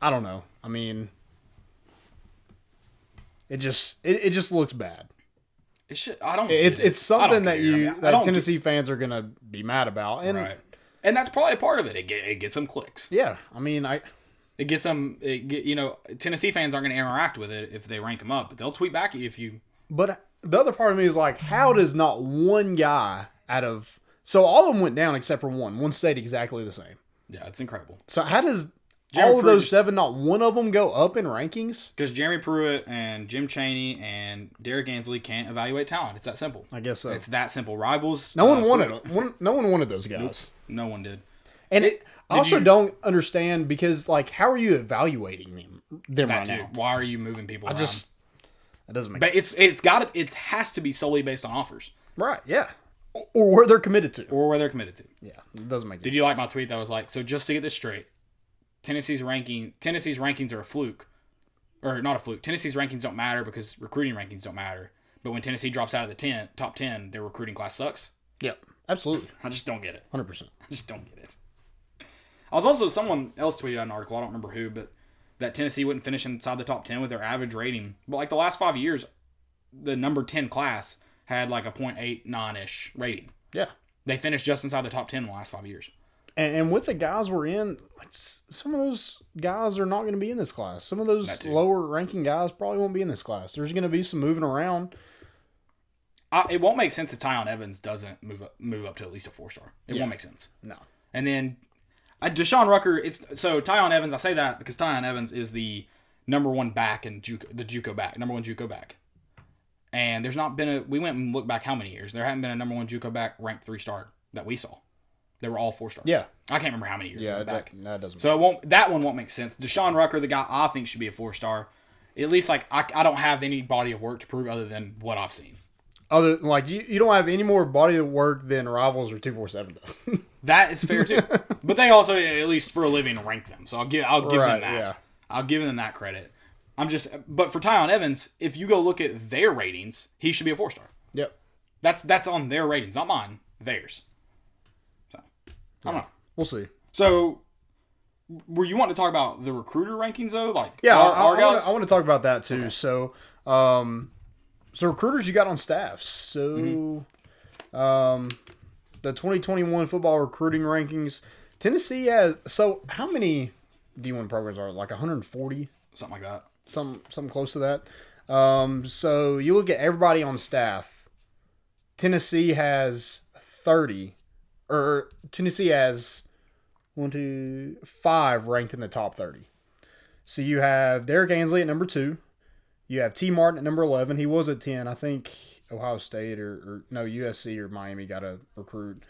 S2: I don't know. I mean, it just looks bad.
S1: It should. I don't.
S2: It's something
S1: that
S2: Tennessee fans are gonna be mad about, and
S1: right. And that's probably a part of it. It gets them clicks.
S2: Yeah, I mean,
S1: It gets them. Tennessee fans aren't going to interact with it if they rank them up, but they'll tweet back at you if you.
S2: But the other part of me is like, how does not one guy out of all of them went down except for one. One stayed exactly the same.
S1: Yeah, it's incredible.
S2: So how does all of those 7, not one of them go up in rankings?
S1: Because Jeremy Pruitt and Jim Chaney and Derek Ansley can't evaluate talent. It's that simple.
S2: I guess so.
S1: It's that simple. Rivals.
S2: No one wanted them. No one wanted those guys.
S1: Nope, no one did.
S2: And I also don't understand because, like, how are you evaluating them right now?
S1: Why are you moving people around?
S2: That doesn't make sense.
S1: But it has to be solely based on offers.
S2: Right, yeah. Or where they're committed to.
S1: Yeah,
S2: it doesn't make sense.
S1: Did you like my tweet that was like, so just to get this straight, Tennessee's rankings are a fluke. Or not a fluke. Tennessee's rankings don't matter because recruiting rankings don't matter. But when Tennessee drops out of the top 10, their recruiting class sucks.
S2: Yep, absolutely.
S1: I just don't get it.
S2: 100%.
S1: I just don't get it. I was also, someone else tweeted out an article, I don't remember who, but that Tennessee wouldn't finish inside the top 10 with their average rating. But like the last 5 years, the number 10 class had like a 0.89-ish rating.
S2: Yeah.
S1: They finished just inside the top 10 in the last 5 years.
S2: And with the guys we're in, like, some of those guys are not going to be in this class. Some of those lower ranking guys probably won't be in this class. There's going to be some moving around.
S1: It won't make sense if Tyon Evans doesn't move up to at least a 4-star. It won't make sense.
S2: No.
S1: And then Deshaun Rucker, so Tyon Evans, I say that because Tyon Evans is the number 1 back in the JUCO back, number 1 JUCO back. And there's not been we went and looked back how many years. There hadn't been a number 1 JUCO back ranked 3-star that we saw. They were all 4-stars.
S2: Yeah.
S1: I can't remember how many years.
S2: Yeah,
S1: back.
S2: That doesn't.
S1: So that one won't make sense. Deshaun Rucker, the guy I think should be a 4-star. At least like I don't have any body of work to prove other than what I've seen.
S2: You don't have any more body of work than Rivals or 247 does.
S1: That is fair too. But they also, at least for a living, rank them. So I'll give them that. Yeah. I'll give them that credit. But for Tyon Evans, if you go look at their ratings, he should be a 4-star.
S2: Yep.
S1: That's on their ratings, not mine. Theirs. So I don't know.
S2: We'll see.
S1: So were you wanting to talk about the recruiter rankings though? Like
S2: our
S1: guys?
S2: I want to talk about that too.
S1: Okay.
S2: So so recruiters you got on staff. So the 2021 football recruiting rankings, Tennessee has, so how many D1 programs are like 140?
S1: Something like that.
S2: Something close to that. So you look at everybody on staff. Tennessee has 30, or Tennessee has 5 ranked in the top 30. So you have Derek Ansley at number 2. You have T. Martin at number 11. He was at 10. I think Ohio State or USC or Miami got a recruit.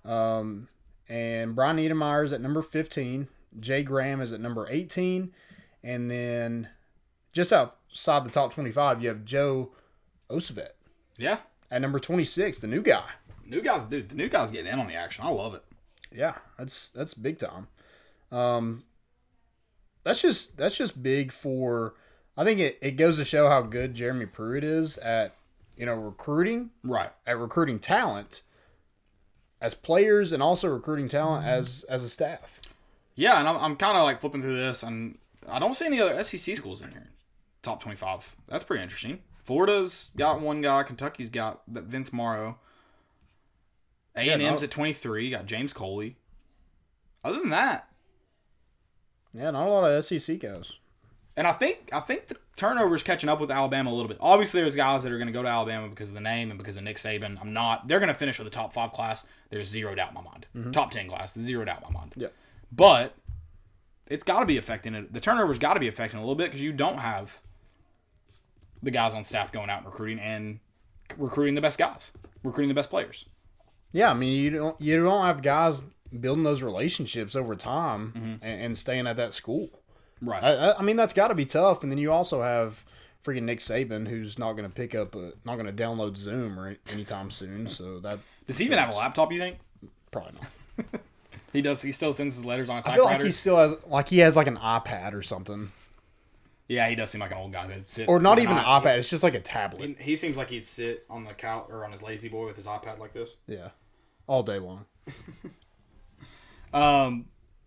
S2: And Brian Niedermeyer's at number 15. Jay Graham is at number 18. And then just outside the top 25, you have Joe Osavet.
S1: Yeah.
S2: At number 26, the new guy.
S1: The new guy's getting in on the action. I love it.
S2: Yeah, that's big time. That's just big for, I think it goes to show how good Jeremy Pruitt is at, recruiting.
S1: Right.
S2: At recruiting talent as players and also recruiting talent as a staff.
S1: Yeah, and I'm kind of like flipping through this, and I don't see any other SEC schools in here. Top 25. That's pretty interesting. Florida's got one guy. Kentucky's got Vince Morrow. A&M's at 23. Got James Coley. Other than that.
S2: Yeah, not a lot of SEC guys.
S1: And I think the turnover's catching up with Alabama a little bit. Obviously, there's guys that are going to go to Alabama because of the name and because of Nick Saban. They're going to finish with a top 5 class. There's zero doubt in my mind. Mm-hmm. Top 10 class. Zero doubt in my mind.
S2: Yeah.
S1: But it's got to be affecting it. The turnover's got to be affecting it a little bit because you don't have the guys on staff going out and recruiting the best guys, recruiting the best players.
S2: Yeah, I mean you don't have guys building those relationships over time and staying at that school.
S1: Right.
S2: I mean that's got to be tough, and then you also have freaking Nick Saban who's not going to pick up, not going to download Zoom or anytime soon. So that
S1: does he even have a laptop? You think?
S2: Probably not.
S1: He does. He still sends his letters on a typewriter.
S2: I feel like he has like an iPad or something.
S1: Yeah, he does seem like an old guy that'd sit.
S2: Or not even an iPad. It's just like a tablet.
S1: He seems like he'd sit on the couch or on his lazy boy with his iPad like this.
S2: Yeah, all day long.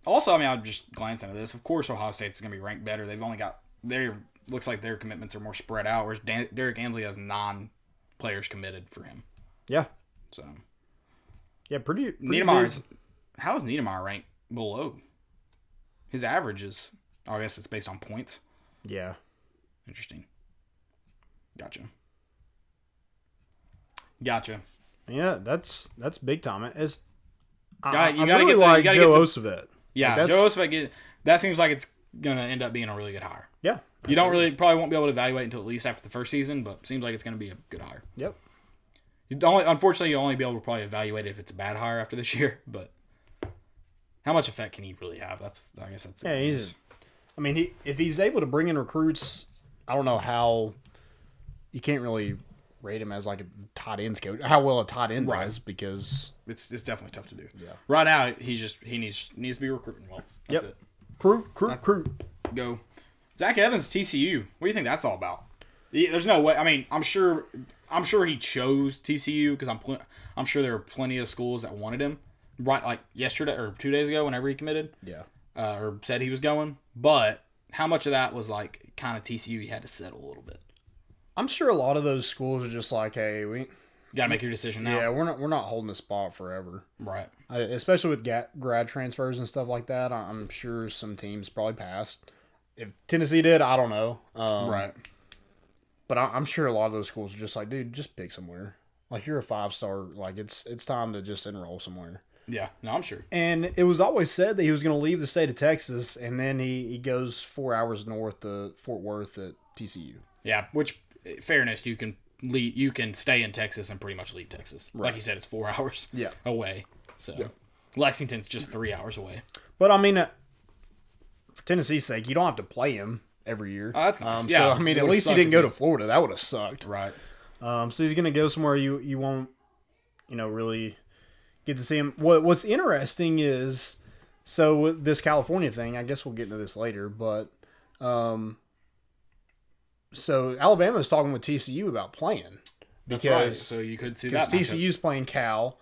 S1: Also, I mean, I'm just glancing at this. Of course, Ohio State's going to be ranked better. They've only got looks like their commitments are more spread out. Whereas Derek Ansley has 9 players committed for him.
S2: Yeah.
S1: So.
S2: Yeah, pretty
S1: Niedermeyer's. how is Niedermeyer ranked below? His average is, I guess it's based on points.
S2: Yeah.
S1: Interesting. Gotcha.
S2: Yeah, that's big time. It's
S1: I
S2: really like Joe Osavet.
S1: Yeah,
S2: like
S1: Joe Osavet. That seems like it's gonna end up being a really good hire.
S2: Yeah.
S1: You probably won't be able to evaluate until at least after the first season, but seems like it's gonna be a good hire.
S2: Yep.
S1: Unfortunately, you'll only be able to probably evaluate it if it's a bad hire after this year. But how much effect can he really have? I guess that's.
S2: Yeah, if he's able to bring in recruits, I don't know how. You can't really rate him as like a tight ends coach. How well a tight end does, because
S1: it's definitely tough to do.
S2: Yeah.
S1: Right now, he needs to be recruiting well. That's it.
S2: Crew.
S1: Go. Zach Evans, TCU. What do you think that's all about? There's no way. I mean, I'm sure he chose TCU because I'm sure there were plenty of schools that wanted him. Right, like yesterday or 2 days ago, whenever he committed.
S2: Yeah.
S1: Or said he was going. But how much of that was like kind of TCU? He had to settle a little bit.
S2: I'm sure a lot of those schools are just like, hey, we
S1: gotta make your decision now.
S2: Yeah, we're not holding the spot forever.
S1: Right.
S2: Especially with grad transfers and stuff like that. I'm sure some teams probably passed. If Tennessee did, I don't know.
S1: Right.
S2: But I'm sure a lot of those schools are just like, dude, just pick somewhere. Like, you're a 5-star. Like, it's time to just enroll somewhere.
S1: Yeah, no, I'm sure.
S2: And it was always said that he was going to leave the state of Texas, and then he goes 4 hours north to Fort Worth at TCU.
S1: Yeah, which, fairness, you can stay in Texas and pretty much leave Texas. Right. Like you said, it's 4 hours away. So Lexington's just 3 hours away.
S2: But, I mean, for Tennessee's sake, you don't have to play him every year.
S1: Oh, that's nice.
S2: So, I mean, at least he didn't go to Florida. That would have sucked.
S1: Right.
S2: So he's going to go somewhere you won't, really get to see him. What's interesting is, so with this California thing, I guess we'll get into this later, but so Alabama's talking with TCU about playing.
S1: That's right. So you could see that.
S2: Because TCU's playing Cal,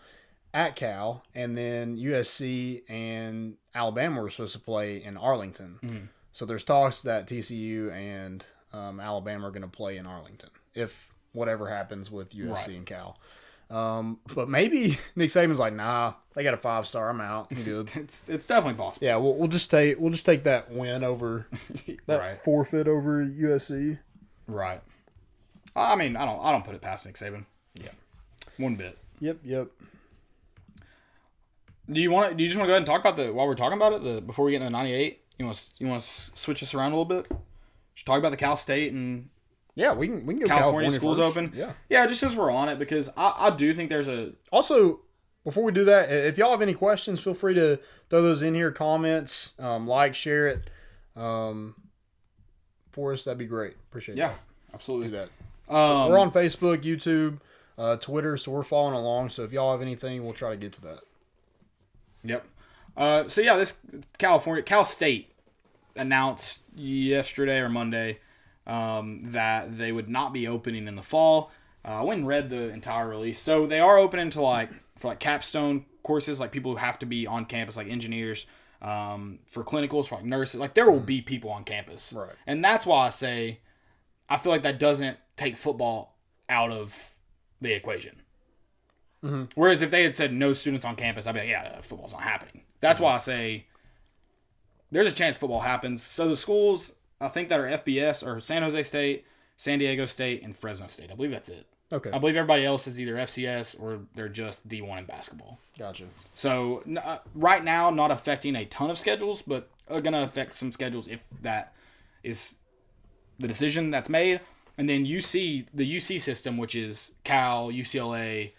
S2: and then USC and Alabama were supposed to play in Arlington. Mm-hmm. So there's talks that TCU and Alabama are going to play in Arlington if whatever happens with USC and Cal. But maybe Nick Saban's like, nah, they got a 5-star. I'm out. I'm good.
S1: it's definitely possible.
S2: Yeah, we'll just take that win over that forfeit over USC.
S1: Right. I mean, I don't put it past Nick Saban.
S2: Yeah.
S1: One bit.
S2: Yep.
S1: Do you just want to go ahead and talk about while we're talking about it, before we get into the 98? You want to switch us around a little bit? Just talk about the Cal State and
S2: we can go
S1: California schools
S2: first.
S1: open.
S2: Yeah,
S1: just as we're on it, because I do think there's a...
S2: Also, before we do that, if y'all have any questions, feel free to throw those in here, comments, share it for us. That'd be great. Appreciate it.
S1: Yeah, absolutely.
S2: Do that. We're on Facebook, YouTube, Twitter, so we're following along. So if y'all have anything, we'll try to get to that.
S1: Yep. This Cal State announced yesterday or Monday that they would not be opening in the fall. I went and read the entire release. So they are opening to for capstone courses, like people who have to be on campus, like engineers, for clinicals, for nurses. Like there will be people on campus.
S2: Right.
S1: And that's why I feel like that doesn't take football out of the equation. Mm-hmm. Whereas if they had said no students on campus, I'd be like, yeah, football's not happening. That's why I say there's a chance football happens. So the schools, I think, that are FBS are San Jose State, San Diego State, and Fresno State. I believe that's it.
S2: Okay.
S1: I believe everybody else is either FCS or they're just D1 in basketball.
S2: Gotcha.
S1: So right now, not affecting a ton of schedules, but going to affect some schedules if that is the decision that's made. And then the UC system, which is Cal, UCLA,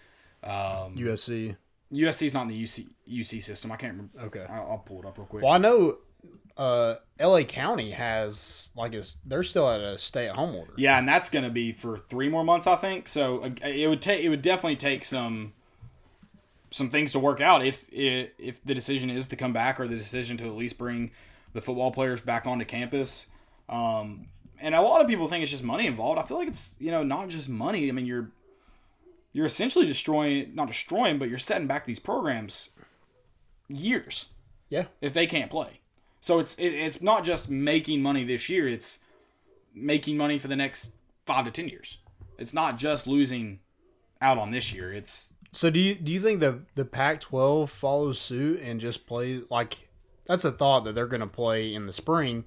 S2: USC.
S1: USC is not in the UC system. I can't remember.
S2: Okay.
S1: I'll pull it up real quick.
S2: Well, I know LA County has they're still at a stay-at-home order.
S1: Yeah, and that's going to be for 3 more months, I think. So it would definitely take some things to work out if the decision is to come back, or the decision to at least bring the football players back onto campus. And a lot of people think it's just money involved. I feel like it's not just money. I mean, you're essentially not destroying, but you're setting back these programs years.
S2: Yeah.
S1: If they can't play. So it's not just making money this year, it's making money for the next 5 to 10 years. It's not just losing out on this year. It's
S2: So do you think the Pac-12 follows suit and just play like that's a thought that they're going to play in the spring,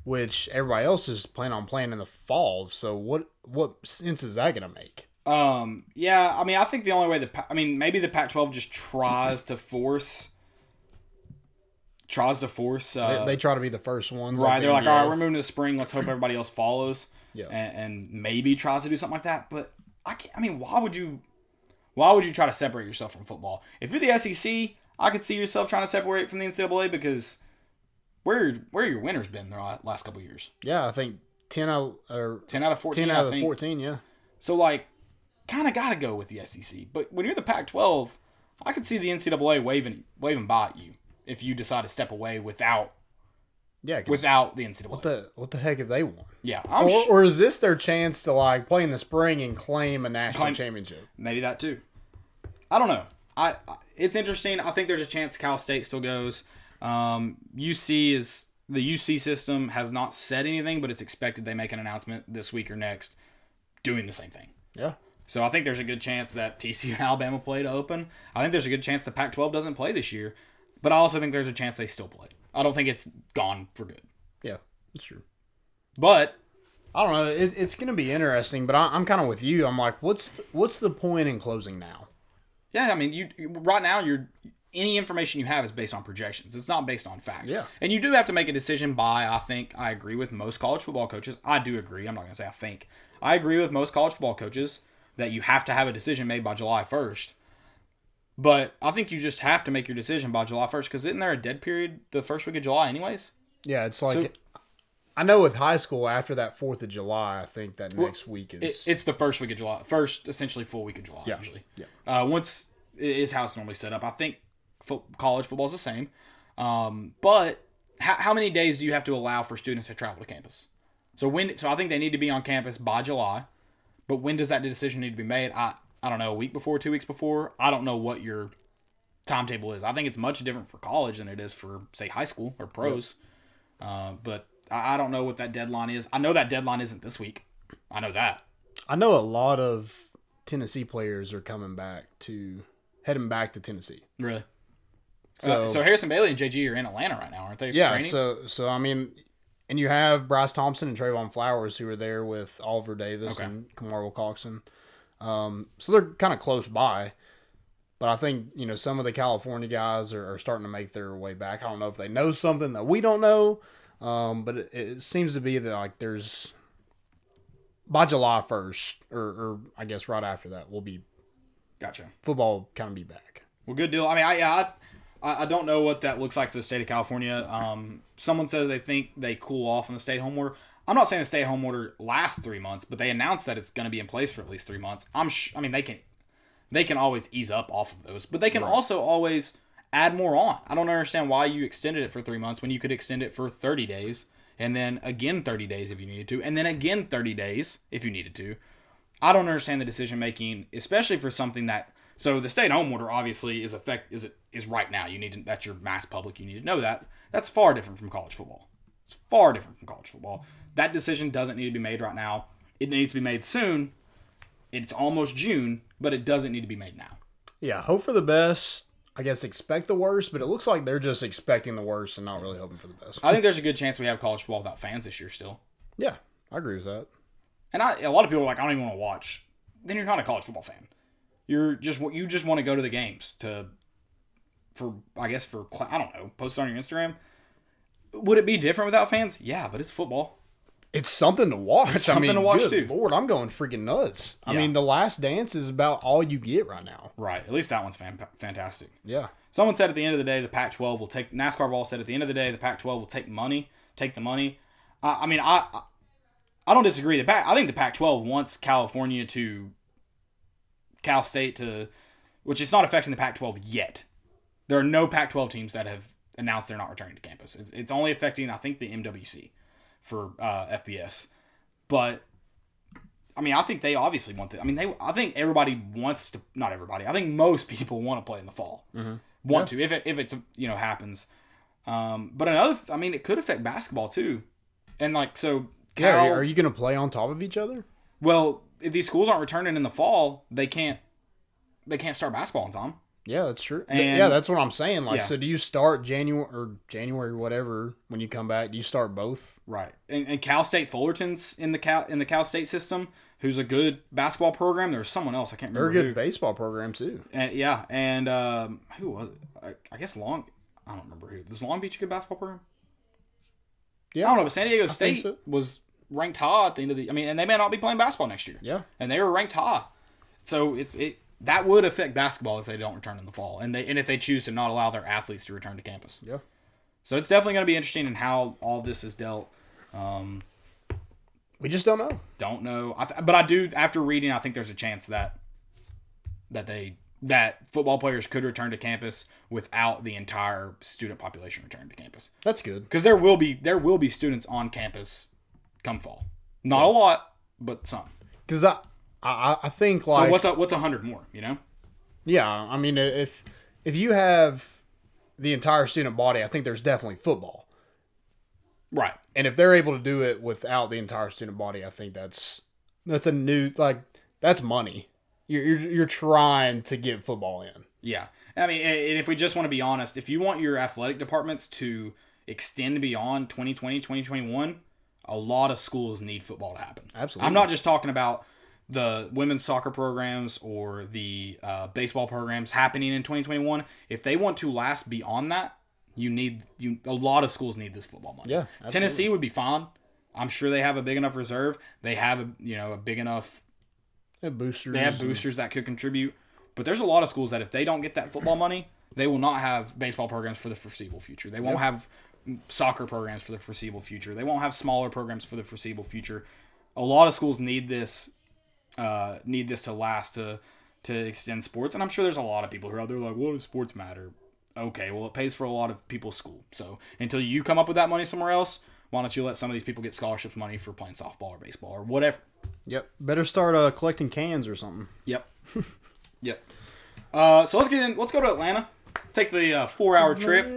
S2: which everybody else is planning on playing in the fall. So what sense is that going to make?
S1: Yeah, I mean, I think the only way maybe the Pac-12 just tries to force.
S2: They try to be the first ones.
S1: Right, they're like, all right, we're moving to the spring. Let's hope everybody else follows.
S2: Yeah,
S1: and maybe tries to do something like that. But why would you try to separate yourself from football? If you're the SEC, I could see yourself trying to separate from the NCAA because where your winners been the last couple of years?
S2: Yeah, I think 10 out of 14.
S1: 10 out of
S2: 14, yeah.
S1: So like, kind of got to go with the SEC. But when you're the Pac-12, I could see the NCAA waving by at you if you decide to step away without the NCAA.
S2: What the heck have they won?
S1: Yeah,
S2: or is this their chance to like play in the spring and claim a national championship?
S1: Maybe that too. I don't know. It's interesting. I think there's a chance Cal State still goes. The UC system has not said anything, but it's expected they make an announcement this week or next doing the same thing.
S2: Yeah.
S1: So I think there's a good chance that TCU and Alabama play to open. I think there's a good chance the Pac-12 doesn't play this year, but I also think there's a chance they still play. I don't think it's gone for good.
S2: Yeah, that's true.
S1: But
S2: I don't know. It's going to be interesting, but I'm kind of with you. I'm like, what's the point in closing now?
S1: Yeah, I mean, right now any information you have is based on projections. It's not based on facts.
S2: Yeah.
S1: And you do have to make a decision by, I agree with most college football coaches. I do agree. I'm not going to say I think. I agree with most college football coaches that you have to have a decision made by July 1st. But I think you just have to make your decision by July 1st because isn't there a dead period the first week of July anyways?
S2: Yeah, it's like I know with high school after that 4th of July, I think that next week is...
S1: It's the first week of July. First, essentially, full week of July, usually.
S2: Yeah.
S1: Once is how it's normally set up. I think college football is the same. But how many days do you have to allow for students to travel to campus? So I think they need to be on campus by July. But when does that decision need to be made? I don't know, a week before, 2 weeks before? I don't know what your timetable is. I think it's much different for college than it is for, say, high school or pros. Yep. But I don't know what that deadline is. I know that deadline isn't this week. I know that.
S2: I know a lot of Tennessee players are heading back to Tennessee.
S1: Really? So Harrison Bailey and JG are in Atlanta right now, aren't they?
S2: Yeah.
S1: Training?
S2: So I mean, and you have Bryce Thompson and Trayvon Flowers who are there with Oliver Davis and Kamar Wilcoxon. So they're kind of close by. But I think, some of the California guys are starting to make their way back. I don't know if they know something that we don't know. But it seems to be that like there's by July 1st or I guess right after that we'll be football kind of be back.
S1: Well, good deal. I mean, I don't know what that looks like for the state of California. Someone says they think they cool off on the stay-at-home order. I'm not saying the stay-at-home order lasts 3 months, but they announced that it's going to be in place for at least 3 months. They can always ease up off of those, but they can also always add more on. I don't understand why you extended it for 3 months when you could extend it for 30 days and then again 30 days if you needed to, and then again 30 days if you needed to. I don't understand the decision making, especially for something that. So the stay-at-home order obviously is right now. That's your mass public. You need to know that. That's far different from college football. It's far different from college football. That decision doesn't need to be made right now. It needs to be made soon. It's almost June, but it doesn't need to be made now.
S2: Yeah, hope for the best. I guess expect the worst, but it looks like they're just expecting the worst and not really hoping for the best.
S1: I think there's a good chance we have college football without fans this year still.
S2: Yeah, I agree with that.
S1: And a lot of people are like, I don't even want to watch. Then you're not a college football fan. You just want to go to the games I don't know, post it on your Instagram. Would it be different without fans? Yeah, but it's football.
S2: It's something to watch.
S1: It's something to watch
S2: good
S1: too.
S2: Lord, I'm going freaking nuts. I mean, The Last Dance is about all you get right now.
S1: Right. At least that one's fantastic.
S2: Yeah.
S1: Someone said at the end of the day, the Pac-12 will take. NASCAR Vol said at the end of the day, the Pac-12 will take the money. I don't disagree. I think the Pac-12 wants California to Cal State to, which is not affecting the Pac-12 yet. There are no Pac-12 teams that have announced they're not returning to campus. It's only affecting, I think, the MWC for FBS. But, I think they obviously want to. I think everybody wants to, not everybody. I think most people want to play in the fall. Mm-hmm. To, if it's happens. But it could affect basketball too. And
S2: are you going to play on top of each other?
S1: Well, if these schools aren't returning in the fall, they can't they can't start basketball in time.
S2: Yeah, that's true.
S1: And,
S2: yeah, that's what I'm saying. Like,
S1: yeah.
S2: so do you start January whatever when you come back? Do you start both?
S1: Right. And Cal State Fullerton's in the Cal State system, who's a good basketball program. There's someone else I can't remember.
S2: They're a good baseball program too.
S1: Yeah, and who was it? I guess I don't remember who. Is Long Beach a good basketball program?
S2: Yeah,
S1: I don't know, but San Diego State
S2: so.
S1: was ranked high at the end of the. I mean, and they may not be playing basketball next year.
S2: Yeah,
S1: and they were ranked high, so that would affect basketball if they don't return in the fall, and if they choose to not allow their athletes to return to campus.
S2: Yeah.
S1: So it's definitely going to be interesting in how all this is dealt.
S2: We just don't know.
S1: Don't know, but I do. After reading, I think there's a chance that football players could return to campus without the entire student population returning to campus.
S2: That's good
S1: because there will be students on campus come fall. Not a lot, but some.
S2: Because I think like
S1: so what's 100 more? You know?
S2: Yeah, I mean if you have the entire student body, I think there's definitely football.
S1: Right.
S2: And if they're able to do it without the entire student body, I think that's a new that's money. You're trying to get football in.
S1: Yeah. I mean, and if we just want to be honest, if you want your athletic departments to extend beyond 2020, 2021, a lot of schools need football to happen.
S2: Absolutely.
S1: I'm not just talking about the women's soccer programs or the baseball programs happening in 2021. If they want to last beyond that, a lot of schools need this football money.
S2: Yeah, absolutely.
S1: Tennessee would be fine. I'm sure they have a big enough reserve. They have a big enough.
S2: They have boosters.
S1: They have boosters that could contribute. But there's a lot of schools that if they don't get that football money, they will not have baseball programs for the foreseeable future. They won't have soccer programs for the foreseeable future. They won't have smaller programs for the foreseeable future. A lot of schools need this to last to extend sports. And I'm sure there's a lot of people who are out there like, what does sports matter? Okay, well, it pays for a lot of people's school. So until you come up with that money somewhere else, why don't you let some of these people get scholarships money for playing softball or baseball or whatever?
S2: Yep. Better start collecting cans or something.
S1: Yep. Yep. So let's go to Atlanta. Take the 4-hour trip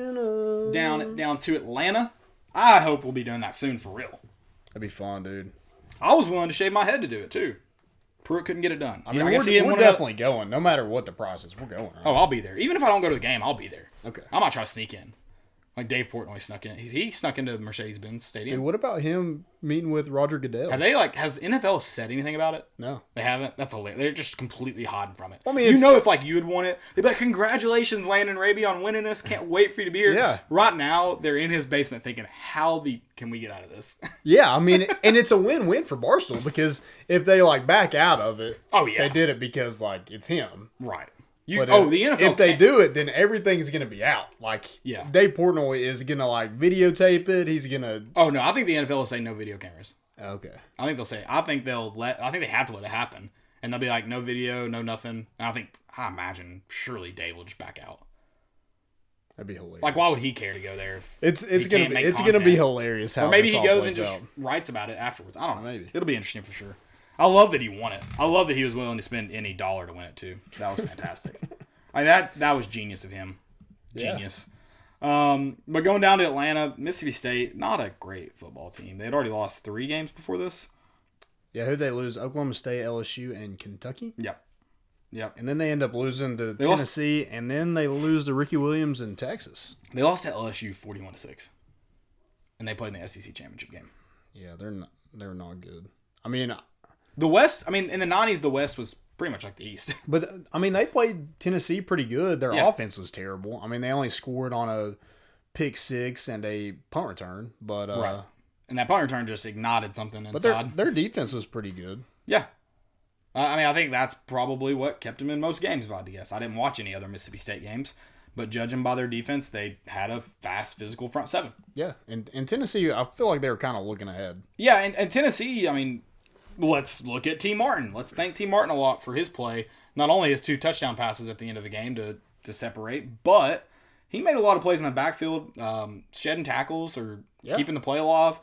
S1: down to Atlanta. I hope we'll be doing that soon for real.
S2: That'd be fun, dude.
S1: I was willing to shave my head to do it too. Pruitt couldn't get it done.
S2: I mean, we're definitely going. No matter what the price is, we're going. Right?
S1: Oh, I'll be there. Even if I don't go to the game, I'll be there.
S2: Okay.
S1: I might try to sneak in. Like Dave Portnoy snuck in. He snuck into the Mercedes-Benz Stadium.
S2: Dude, what about him meeting with Roger Goodell?
S1: Has NFL said anything about it?
S2: No.
S1: They haven't? That's hilarious. They're just completely hiding from it.
S2: I mean,
S1: if you had won it, they'd be like, congratulations, Landon Raby, on winning this. Can't wait for you to be here.
S2: Yeah.
S1: Right now, they're in his basement thinking, can we get out of this?
S2: Yeah, I mean, and it's a win-win for Barstool because if they back out of it, they did it because it's him.
S1: Right.
S2: The NFL. If they do it, then everything's gonna be out. Dave Portnoy is gonna videotape it. He's gonna.
S1: Oh no, I think the NFL will say no video cameras.
S2: Okay.
S1: I think they'll say. I think they have to let it happen, and they'll be like, no video, no nothing. And I imagine surely Dave will just back out.
S2: That'd be hilarious.
S1: Why would he care to go there?
S2: It's gonna be hilarious. How
S1: or maybe he goes and
S2: just
S1: just writes about it afterwards. I don't know.
S2: Maybe
S1: it'll be interesting for sure. I love that he won it. I love that he was willing to spend any dollar to win it too. That was fantastic. That was genius of him. Genius. Yeah. But going down to Atlanta, Mississippi State, not a great football team. They had already lost 3 games before this.
S2: Yeah, who'd they lose? Oklahoma State, LSU, and Kentucky?
S1: Yep.
S2: And then they end up losing to Tennessee, and then they lose to Ricky Williams in Texas.
S1: They lost to LSU 41-6. And they played in the SEC championship game.
S2: Yeah, they're not good. I mean,
S1: the West, in the 90s, the West was pretty much like the East.
S2: But, they played Tennessee pretty good. Their offense was terrible. They only scored on a pick 6 and a punt return. But
S1: right. And that punt return just ignited something inside.
S2: But their defense was pretty good.
S1: Yeah. I think that's probably what kept them in most games, if I had to guess. I didn't watch any other Mississippi State games. But judging by their defense, they had a fast, physical front 7.
S2: Yeah. And Tennessee, I feel like they were kind of looking ahead.
S1: Yeah, and Tennessee, let's look at T. Martin. Let's thank T. Martin a lot for his play. Not only his 2 touchdown passes at the end of the game to separate, but he made a lot of plays in the backfield, shedding tackles or keeping the play alive.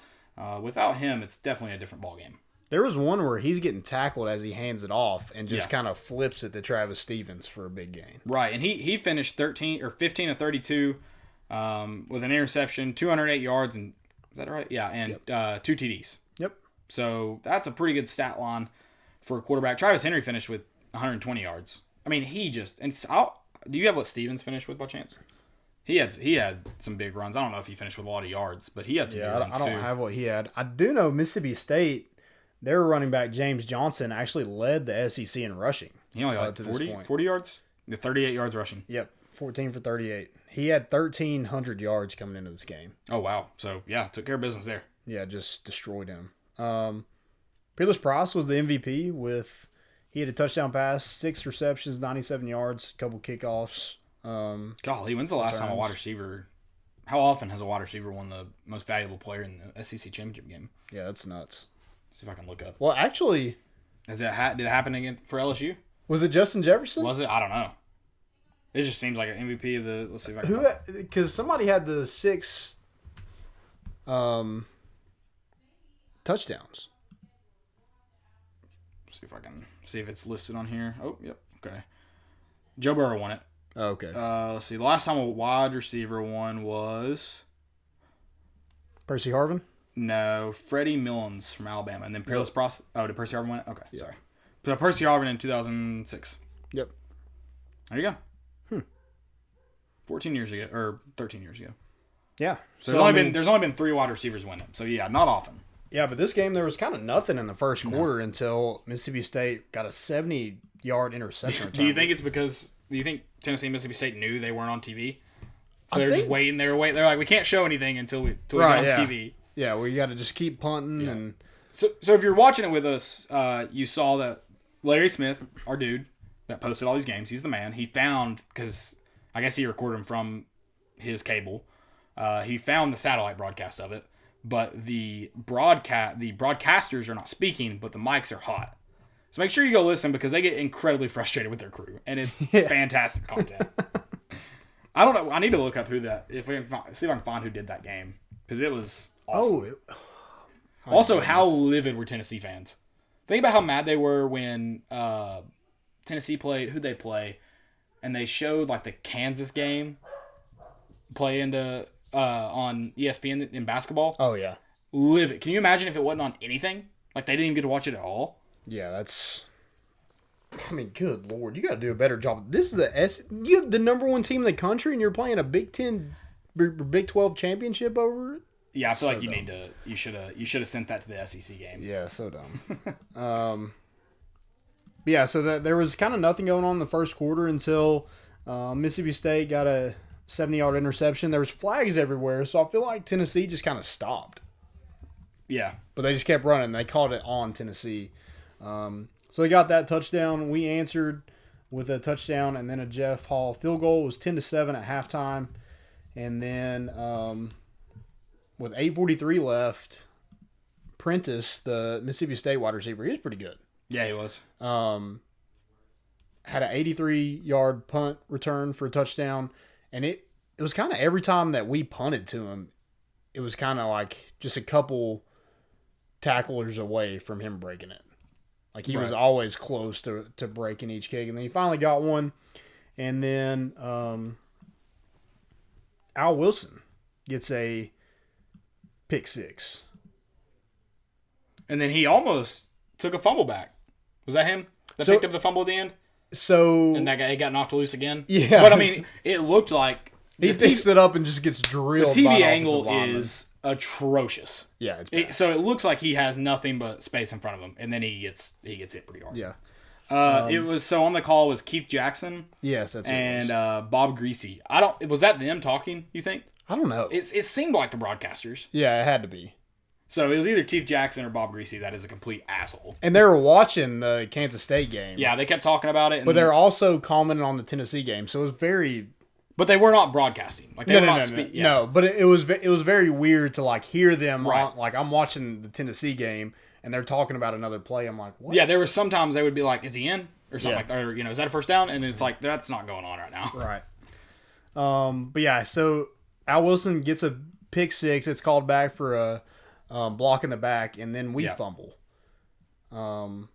S1: Without him, it's definitely a different ballgame.
S2: There was one where he's getting tackled as he hands it off and just kind of flips it to Travis Stevens for a big gain.
S1: Right, and he finished 15 of 32 with an interception, 208 yards, and is that right? Yeah, and 2 TDs.
S2: Yep.
S1: So that's a pretty good stat line for a quarterback. Travis Henry finished with 120 yards I mean, he just and do you have what Stevens finished with by chance? He had some big runs. I don't know if he finished with a lot of yards, but he had some big runs too.
S2: I don't have what he had. I do know Mississippi State, their running back James Johnson actually led the SEC in rushing.
S1: He only had 40 yards? The 38 yards rushing.
S2: Yep, 14 for 38. He had 1,300 yards coming into this game.
S1: Oh, wow. So, yeah, took care of business there.
S2: Yeah, just destroyed him. Peerless Price was the MVP with he had a touchdown pass, 6 receptions, 97 yards, a couple kickoffs.
S1: Golly, when's the last time a wide receiver? How often has a wide receiver won the most valuable player in the SEC championship game?
S2: Yeah, that's nuts.
S1: See if I can look up.
S2: Well, actually,
S1: did it happen again for LSU?
S2: Was it Justin Jefferson?
S1: Was it? I don't know. It just seems like an MVP of the. Let's see if I can.
S2: Because somebody had the 6 touchdowns.
S1: See if I can see if it's listed on here. Oh, yep. Okay. Joe Burrow won it.
S2: Oh, okay.
S1: Let's see. The last time a wide receiver won was
S2: Percy Harvin?
S1: No, Freddie Millens from Alabama, and then Peerless Price. Oh, did Percy Harvin win it? Okay,
S2: yeah.
S1: Sorry. So Percy Harvin in 2006.
S2: Yep.
S1: There you go. 14 years ago or 13 years ago.
S2: Yeah.
S1: So there's only been 3 wide receivers win it. So yeah, not often.
S2: Yeah, but this game there was kind of nothing in the first quarter until Mississippi State got a 70-yard interception return.
S1: Do you think Tennessee and Mississippi State knew they weren't on TV? So they're just waiting. They're like, we can't show anything until we get on TV.
S2: Yeah, we got to just keep punting and.
S1: So if you're watching it with us, you saw that Larry Smith, our dude that posted all these games, he's the man. He found, because I guess he recorded them from his cable. He found the satellite broadcast of it, but the broadcasters are not speaking, but the mics are hot. So make sure you go listen because they get incredibly frustrated with their crew, and it's fantastic content. I don't know. I need to look up see if I can find who did that game because it was awesome. Also, how livid were Tennessee fans? Think about how mad they were when Tennessee played. Who'd they play? And they showed like the Kansas game play into on ESPN in basketball.
S2: Oh yeah,
S1: livid. Can you imagine if it wasn't on anything? Like they didn't even get to watch it at all.
S2: Yeah, that's. I mean, good Lord, you got to do a better job. This is you have the number 1 team in the country, and you're playing a Big 12 championship over it.
S1: Yeah, I feel like you should have sent that to the SEC game.
S2: Yeah, so dumb. Yeah, so there was kind of nothing going on in the first quarter until Mississippi State got a 70-yard interception. There was flags everywhere, so I feel like Tennessee just kind of stopped.
S1: Yeah.
S2: But they just kept running. They called it on Tennessee. So they got that touchdown. We answered with a touchdown and then a Jeff Hall field goal. It was 10-7 at halftime. And then with 8:43 left, Prentice, the Mississippi State wide receiver, he was pretty good.
S1: Yeah, he was.
S2: Had an 83-yard punt return for a touchdown. And it was kind of every time that we punted to him, it was kind of like just a couple tacklers away from him breaking it. Like he was always close to breaking each kick. And then he finally got one. And then Al Wilson gets a pick 6.
S1: And then he almost took a fumble back. Was that him that picked up the fumble at the end? And that guy got knocked loose again?
S2: Yeah.
S1: But I mean, it looked like
S2: he picks it up and just gets drilled.
S1: The TV angle is atrocious.
S2: Yeah, it's bad.
S1: So it looks like he has nothing but space in front of him, and then he gets hit pretty hard.
S2: Yeah.
S1: It was on the call was Keith Jackson.
S2: Yes, that's
S1: and Bob Greasy. Was that them talking? You think?
S2: I don't know.
S1: It seemed like the broadcasters.
S2: Yeah, it had to be.
S1: So it was either Keith Jackson or Bob Greasy. That is a complete asshole.
S2: And they were watching the Kansas State game.
S1: Yeah, they kept talking about it.
S2: But they're also commenting on the Tennessee game, so it was very.
S1: But they were not broadcasting. Like they were not speaking.
S2: No, but it was very weird to like hear them. Right. Like I'm watching the Tennessee game and they're talking about another play. I'm like, what?
S1: Yeah, there were sometimes they would be like, "Is he in?" or something like that. Or is that a first down? And it's like that's not going on right now.
S2: Right. But yeah, so Al Wilson gets a pick 6. It's called back for a block in the back, and then we fumble. So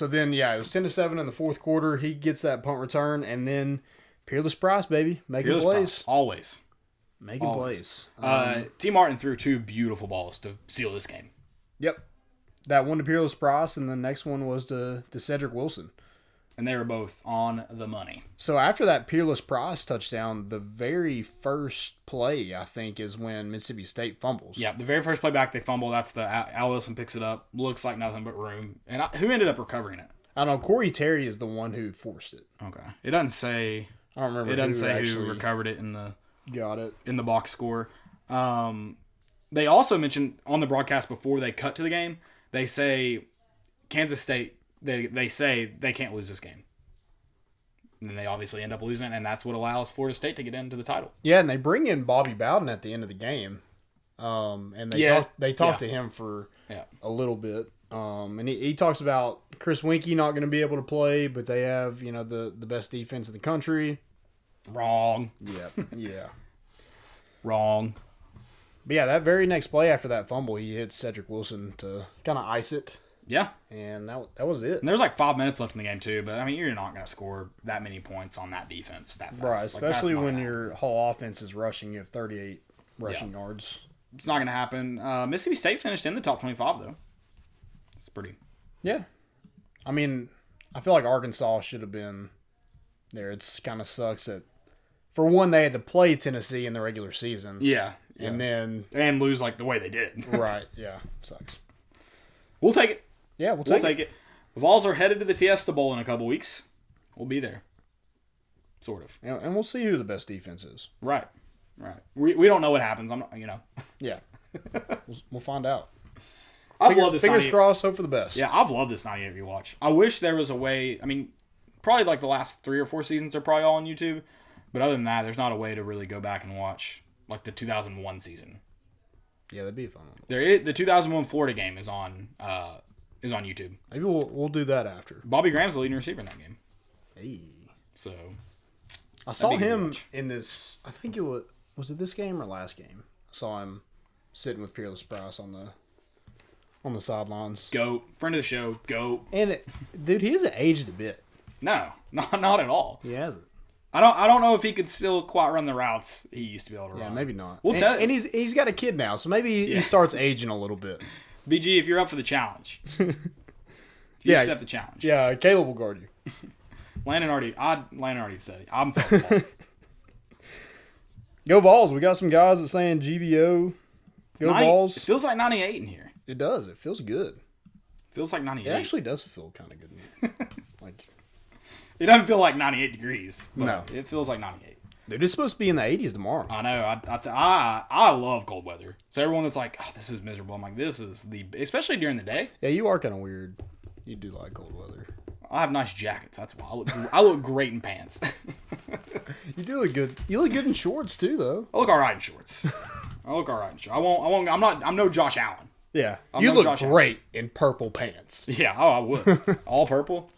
S2: then it was 10-7 in the fourth quarter. He gets that punt return, and then. Peerless Price, baby. Making plays.
S1: Always.
S2: Making plays.
S1: T. Martin threw 2 beautiful balls to seal this game.
S2: Yep. That one to Peerless Price, and the next one was to Cedric Wilson.
S1: and they were both on the money.
S2: So after that Peerless Price touchdown, the very first play, I think, is when Mississippi State fumbles.
S1: Yeah, the very first play back, they fumble. That's the Al Wilson picks it up. Looks like nothing but room. And who ended up recovering it?
S2: I don't know. Corey Terry is the one who forced it.
S1: Okay. It doesn't say.
S2: I don't remember.
S1: It doesn't say who recovered it in the box score. They also mentioned on the broadcast before they cut to the game, they say Kansas State. They say they can't lose this game. And they obviously end up losing, and that's what allows Florida State to get into the title.
S2: Yeah, and they bring in Bobby Bowden at the end of the game, and they talk to him for a little bit. And he talks about Chris Winkie not going to be able to play, but they have the best defense in the country.
S1: Wrong.
S2: Yeah.
S1: Wrong.
S2: But yeah, that very next play after that fumble, he hits Cedric Wilson to kind of ice it.
S1: Yeah.
S2: And that was it.
S1: And there's like 5 minutes left in the game too, but I mean you're not going to score that many points on that defense that fast.
S2: Right, especially when your whole offense is rushing. You have 38 rushing yards.
S1: It's not going to happen. Mississippi State finished in the top 25 though. It's pretty.
S2: Yeah. I mean, I feel like Arkansas should have been there. It's kind of sucks that, for one, they had to play Tennessee in the regular season.
S1: Yeah.
S2: And
S1: lose like the way they did.
S2: Right. Yeah. Sucks.
S1: We'll take it.
S2: Yeah, we'll take it.
S1: The Vols are headed to the Fiesta Bowl in a couple weeks. We'll be there. Sort of.
S2: And we'll see who the best defense is.
S1: Right. We don't know what happens. I'm not,
S2: Yeah. we'll find out.
S1: I've loved this.
S2: Fingers crossed, hope for the best.
S1: Yeah, I've loved this 98 Rewatch. I wish there was a way. I mean, probably like the last 3 or 4 seasons are probably all on YouTube. But other than that, there's not a way to really go back and watch like the 2001 season.
S2: Yeah, that'd be fun.
S1: The 2001 Florida game is on YouTube.
S2: Maybe we'll do that after.
S1: Bobby Graham's the leading receiver in that game.
S2: Hey.
S1: So
S2: I saw him in this. I think it was it this game or last game? I saw him sitting with Peerless Price on the sidelines.
S1: Goat, friend of the show, goat.
S2: And dude, he hasn't aged a bit.
S1: No, not at all.
S2: He hasn't.
S1: I don't know if he could still quite run the routes he used to be able to run.
S2: Yeah, maybe not.
S1: And
S2: he's got a kid now, so maybe he starts aging a little bit.
S1: BG, if you're up for the challenge, you accept the challenge.
S2: Yeah, Caleb will guard you.
S1: Landon already said it. I'm throwing the ball.
S2: Go Vols. We got some guys that saying GBO. Go Vols.
S1: It feels like 98 in here.
S2: It does. It feels good.
S1: Feels like 98.
S2: It actually does feel kind of good. Like,
S1: it doesn't feel like 98 degrees.
S2: No.
S1: It feels like 98.
S2: Dude, it's supposed to be in the 80s tomorrow.
S1: I know. I love cold weather. So everyone that's like, oh, this is miserable. I'm like, this is especially during the day.
S2: Yeah, you are kind of weird. You do like cold weather.
S1: I have nice jackets. That's why I look great in pants.
S2: You do look good. You look good in shorts too, though.
S1: I look all right in shorts. I'm no Josh Allen.
S2: Yeah,
S1: I'm
S2: you
S1: no
S2: look
S1: Josh
S2: great in purple pants.
S1: Yeah, I would. All purple.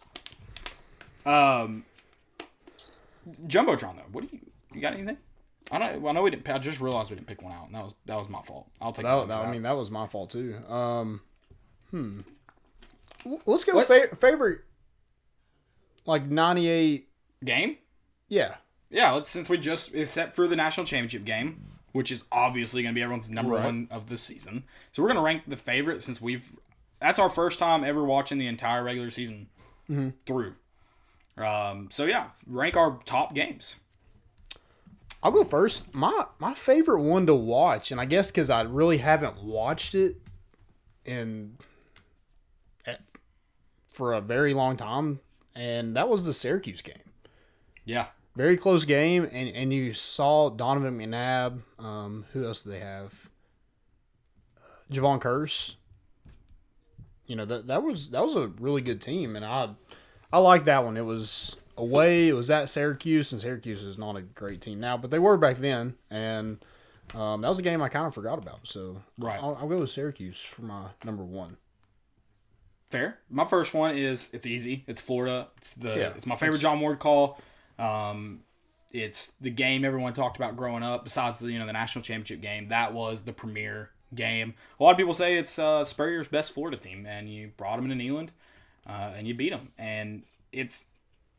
S1: Jumbotron though. You got anything? I know we didn't. I just realized we didn't pick one out, and that was my fault. I'll take that.
S2: I mean, that was my fault too. Let's go favorite. Like 98
S1: game.
S2: Yeah.
S1: Yeah. Except for the national championship game, which is obviously going to be everyone's number one of the season. So we're going to rank the favorite since that's our first time ever watching the entire regular season through. So yeah, rank our top games.
S2: I'll go first. My favorite one to watch, and I guess because I really haven't watched it for a very long time, and that was the Syracuse game.
S1: Yeah.
S2: Very close game, and you saw Donovan McNabb. Who else do they have? Javon Curse. That was a really good team, and I like that one. It was away. It was at Syracuse, and Syracuse is not a great team now, but they were back then, and that was a game I kind of forgot about. So I'll go with Syracuse for my number one.
S1: Fair. My first one it's easy. It's Florida. It's my favorite John Ward call. It's the game everyone talked about growing up. Besides the national championship game, that was the premier game. A lot of people say it's Spurrier's best Florida team, and you brought them into Neyland, and you beat them, and it's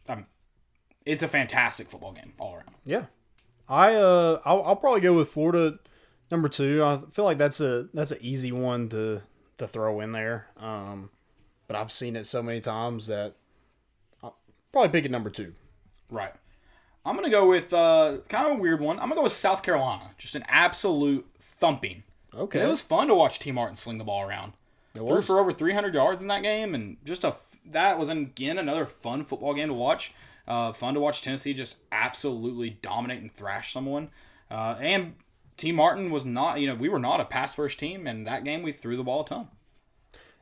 S1: a fantastic football game all around.
S2: Yeah, I'll probably go with Florida number 2. I feel like that's an easy one to throw in there. But I've seen it so many times that Probably pick at number 2.
S1: Right. I'm going to go with kind of a weird one. I'm going to go with South Carolina. Just an absolute thumping.
S2: Okay.
S1: And it was fun to watch T. Martin sling the ball around. Threw for over 300 yards in that game, and that was, again, another fun football game to watch. Fun to watch Tennessee just absolutely dominate and thrash someone. And T. Martin was not, we were not a pass-first team, and that game we threw the ball a ton.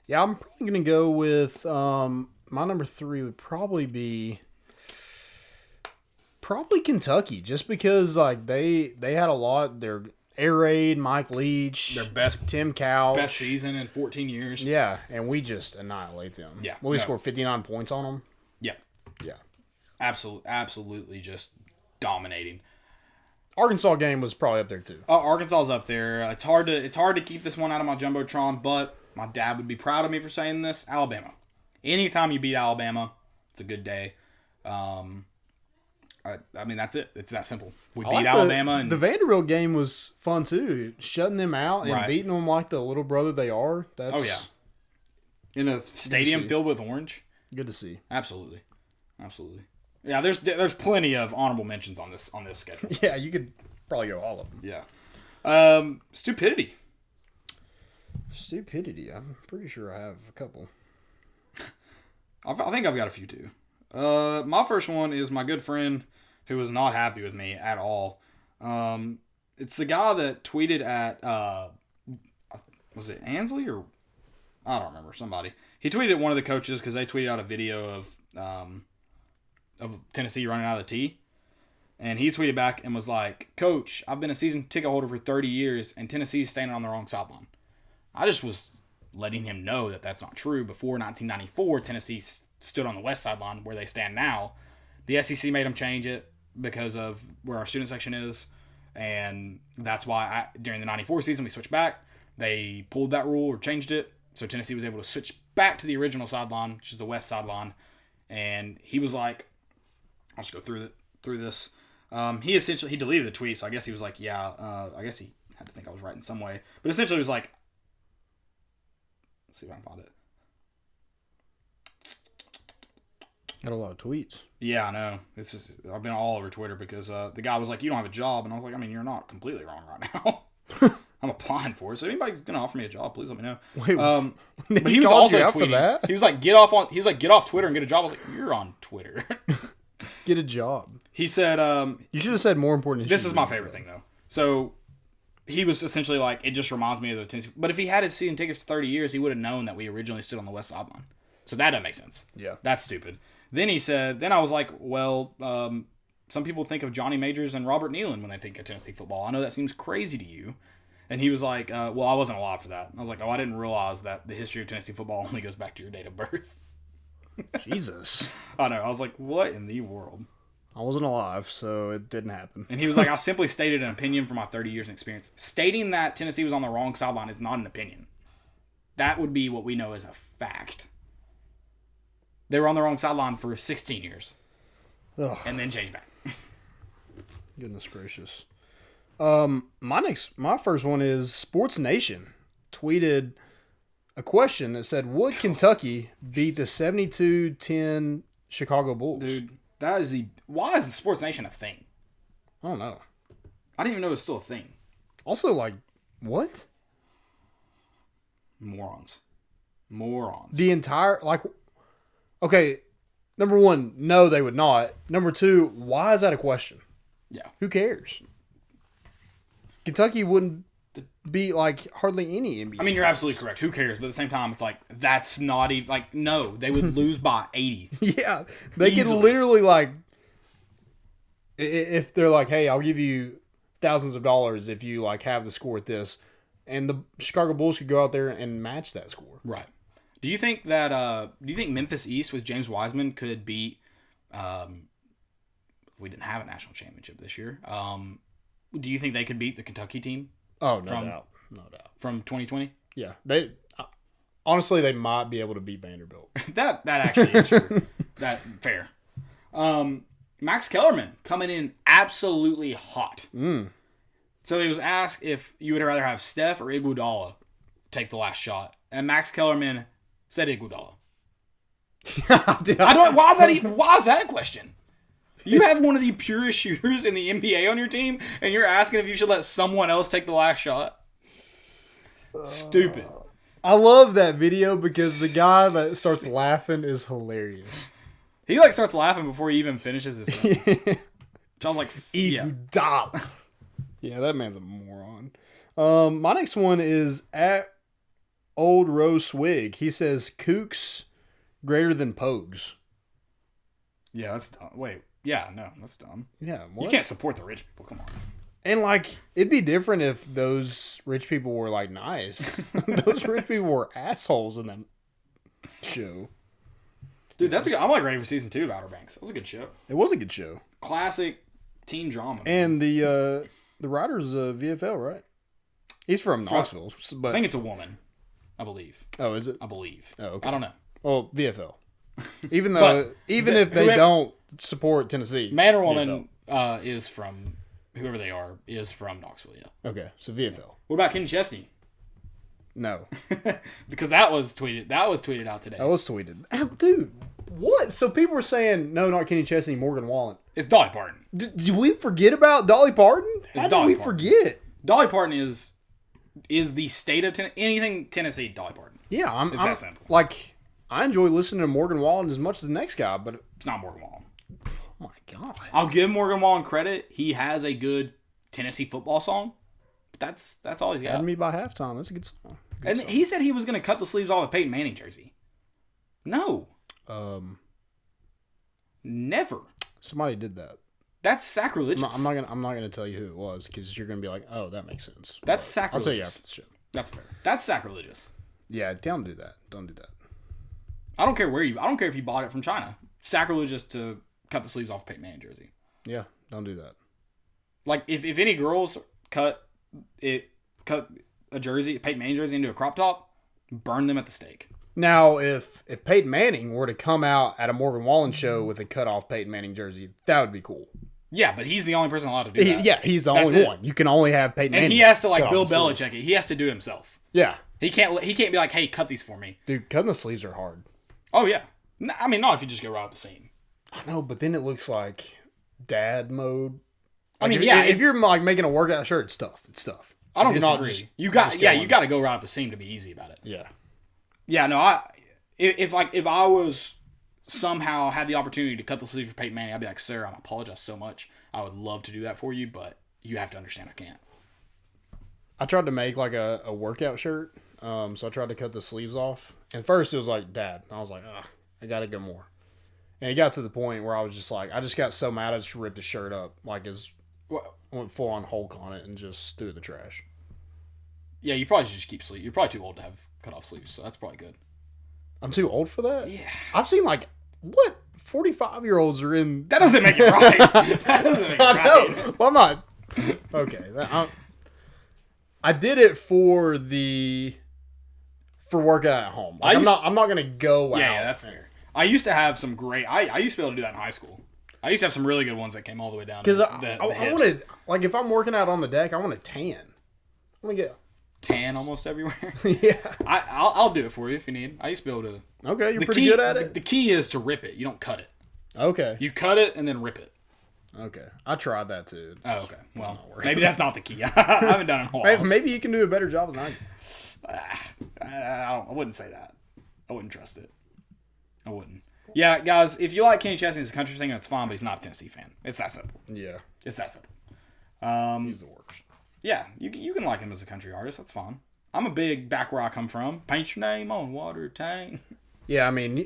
S2: Yeah, I'm probably going to go with my number 3 would probably be Kentucky, just because like they had a lot. Their air raid, Mike Leach,
S1: Their best
S2: Tim Couch,
S1: best season in 14 years.
S2: Yeah, and we just annihilate them.
S1: Yeah,
S2: we scored 59 points on them.
S1: Yeah,
S2: yeah,
S1: absolutely, just dominating.
S2: Arkansas game was probably up there too.
S1: Arkansas's up there. It's hard to keep this one out of my Jumbotron, but my dad would be proud of me for saying this. Alabama. Anytime you beat Alabama, it's a good day. I mean, that's it. It's that simple. We beat Alabama. And
S2: the Vanderbilt game was fun, too. Shutting them out and beating them like the little brother they are.
S1: Oh, yeah. In a stadium filled with orange.
S2: Good to see.
S1: Absolutely. Yeah, there's plenty of honorable mentions on this schedule.
S2: Yeah, you could probably go all of them.
S1: Yeah. Stupidity.
S2: Stupidity. I'm pretty sure I have a couple.
S1: I think I've got a few, too. My first one is my good friend who was not happy with me at all. It's the guy that tweeted at, was it Ansley or I don't remember, somebody. He tweeted at one of the coaches because they tweeted out a video of Tennessee running out of the tee. And he tweeted back and was like, Coach, I've been a season ticket holder for 30 years and Tennessee's standing on the wrong sideline. I just was letting him know that that's not true. Before 1994, Tennessee stood on the west sideline where they stand now. The SEC made them change it because of where our student section is, and that's why during the 94 season we switched back. They pulled that rule or changed it, so Tennessee was able to switch back to the original sideline, which is the west sideline. And he was like, I'll just go through this. He deleted the tweet, so I guess he was like, I guess he had to think I was right in some way. But essentially he was like, let's see if I can find it.
S2: Got a lot of tweets.
S1: Yeah, I know. I've been all over Twitter because the guy was like, you don't have a job. And I was like, I mean, you're not completely wrong right now. I'm applying for it. So if anybody's going to offer me a job, please let me know.
S2: Wait,
S1: but he was also tweeting. For that? He was like, get off Twitter and get a job. I was like, you're on Twitter.
S2: Get a job.
S1: He said,
S2: you should have said more important.
S1: This is my favorite thing, though. So he was essentially like, it just reminds me of the Tennessee. But if he had his season tickets for 30 years, he would have known that we originally stood on the west sideline. So that doesn't make sense.
S2: Yeah.
S1: That's stupid. Then I was like, well, some people think of Johnny Majors and Robert Nealon when they think of Tennessee football. I know that seems crazy to you. And he was like, well, I wasn't alive for that. And I was like, I didn't realize that the history of Tennessee football only goes back to your date of birth.
S2: Jesus.
S1: I know. I was like, what in the world?
S2: I wasn't alive, so it didn't happen.
S1: And he was like, I simply stated an opinion from my 30 years of experience. Stating that Tennessee was on the wrong sideline is not an opinion. That would be what we know as a fact. They were on the wrong sideline for 16 years.
S2: Ugh.
S1: And then changed back.
S2: Goodness gracious. My first one is Sports Nation tweeted a question that said, would Kentucky beat the 72-10 Chicago Bulls?
S1: Dude, why is the Sports Nation a thing?
S2: I don't know.
S1: I didn't even know it was still a thing.
S2: Also, like, what?
S1: Morons.
S2: The entire, like, okay, number one, no, they would not. Number two, why is that a question?
S1: Yeah.
S2: Who cares? Kentucky wouldn't beat, like, hardly any NBA.
S1: I mean, you're absolutely correct. Who cares? But at the same time, it's like, that's not even, like, no, they would lose by 80.
S2: Yeah. They could literally, like, if they're like, hey, I'll give you thousands of dollars if you, like, have the score at this. And the Chicago Bulls could go out there and match that score.
S1: Right. Do you think Memphis East with James Wiseman could beat, we didn't have a national championship this year. Do you think they could beat the Kentucky team?
S2: Oh, no doubt. No doubt.
S1: From 2020?
S2: Yeah. Honestly, they might be able to beat Vanderbilt.
S1: that actually is true. That fair. Max Kellerman coming in absolutely hot. So he was asked if you would rather have Steph or Iguodala take the last shot. And Max Kellerman said Iguodala. I don't. Why is that a question? You have one of the purest shooters in the NBA on your team, and you're asking if you should let someone else take the last shot? Stupid.
S2: I love that video because the guy that starts laughing is hilarious.
S1: He like starts laughing before he even finishes his sentence. John's like,
S2: yeah. Yeah, that man's a moron. My next one is at Old Rose Swig. He says kooks greater than pogues.
S1: Yeah, that's dumb. Wait. Yeah, no, that's dumb.
S2: Yeah, what?
S1: You can't support the rich people. Come on.
S2: And like, it'd be different if those rich people were like nice. Those rich people were assholes in that show.
S1: Dude, that's a good. I'm like ready for season 2 of Outer Banks. That was a good show.
S2: It was a good show.
S1: Classic teen drama.
S2: And the writer's VFL, right? He's from Knoxville, but
S1: I think it's a woman. I believe.
S2: Oh, is it?
S1: I believe.
S2: Oh, okay.
S1: I don't know.
S2: Well, VFL. Even though, if they don't support Tennessee,
S1: man or woman is from whoever they are is from Knoxville. Yeah.
S2: Okay, so VFL.
S1: What about Kenny Chesney?
S2: No,
S1: because that was tweeted. That was tweeted out today.
S2: That was tweeted. Oh, dude, what? So people were saying no, not Kenny Chesney, Morgan Wallen.
S1: It's Dolly Parton.
S2: Did we forget about Dolly Parton? How did we forget?
S1: Dolly Parton is the state of anything Tennessee. Dolly Parton.
S2: Yeah,
S1: it's that simple.
S2: Like, I enjoy listening to Morgan Wallen as much as the next guy, but
S1: it's not Morgan Wallen.
S2: Oh my god!
S1: I'll give Morgan Wallen credit. He has a good Tennessee football song. But that's all he's got.
S2: Had Me by Halftime. That's a good song.
S1: And he said he was going to cut the sleeves off a Peyton Manning jersey. No. Never.
S2: Somebody did that.
S1: That's sacrilegious.
S2: I'm not gonna tell you who it was because you're gonna be like, oh, that makes sense.
S1: That's sacrilegious.
S2: I'll tell you after the show.
S1: That's fair. That's sacrilegious.
S2: Yeah, don't do that. Don't do that.
S1: I don't care I don't care if you bought it from China. Sacrilegious to cut the sleeves off a Peyton Manning jersey.
S2: Yeah, don't do that.
S1: Like if any girls cut a jersey, a Peyton Manning jersey into a crop top, burn them at the stake.
S2: Now, if Peyton Manning were to come out at a Morgan Wallen show with a cut off Peyton Manning jersey, that would be cool.
S1: Yeah, but he's the only person allowed to do that.
S2: Yeah, he's the only one. You can only have Peyton Manning.
S1: And he has to like Bill Belichick it. He has to do it himself.
S2: Yeah.
S1: He can't be like, hey, cut these for me.
S2: Dude, cutting the sleeves are hard.
S1: Oh, yeah. I mean, not if you just go right up the seam.
S2: I know, but then it looks like dad mode.
S1: Like, I mean, yeah.
S2: If you're like making a workout shirt, it's tough. It's tough.
S1: I don't disagree. You got to go right up the seam to be easy about it.
S2: Yeah.
S1: Yeah, no, if I was somehow had the opportunity to cut the sleeves for Peyton Manning, I'd be like, sir, I apologize so much. I would love to do that for you, but you have to understand I can't.
S2: I tried to make like a workout shirt. So I tried to cut the sleeves off. And first it was like, Dad. I was like, I got to go more. And it got to the point where I was just like, I just got so mad I just ripped the shirt up. Like I went full on Hulk on it and just threw it in the trash.
S1: Yeah, you probably should just keep sleeves. You're probably too old to have cut off sleeves, so that's probably good.
S2: I'm too old for that?
S1: Yeah.
S2: I've seen like, 45-year-olds are in...
S1: That doesn't make it right. That doesn't make it right.
S2: No, well, I'm not... Okay. I did it for workout at home. Like, I'm not going to go out.
S1: Yeah, that's fair. I used to have some great... I used to be able to do that in high school. I used to have some really good ones that came all the way down to the hips.
S2: I want to... Like, if I'm working out on the deck, I want to tan. I want to get...
S1: Tan almost everywhere.
S2: Yeah.
S1: I'll do it for you if you need. I used to be able to...
S2: Okay, you're pretty good at it?
S1: The key is to rip it. You don't cut it.
S2: Okay.
S1: You cut it and then rip it.
S2: Okay. I tried that too.
S1: Oh, okay. Well, maybe that's not the key. I haven't done it in a while.
S2: Maybe you can do a better job than I can.
S1: I wouldn't say that. I wouldn't trust it. I wouldn't. Yeah, guys, if you like Kenny Chesney as a country singer, it's fine, but he's not a Tennessee fan. It's that simple.
S2: Yeah.
S1: It's that simple.
S2: He's the worst.
S1: Yeah, you can like him as a country artist. That's fine. I'm a big back where I come from. Paint your name on water tank.
S2: Yeah, I mean,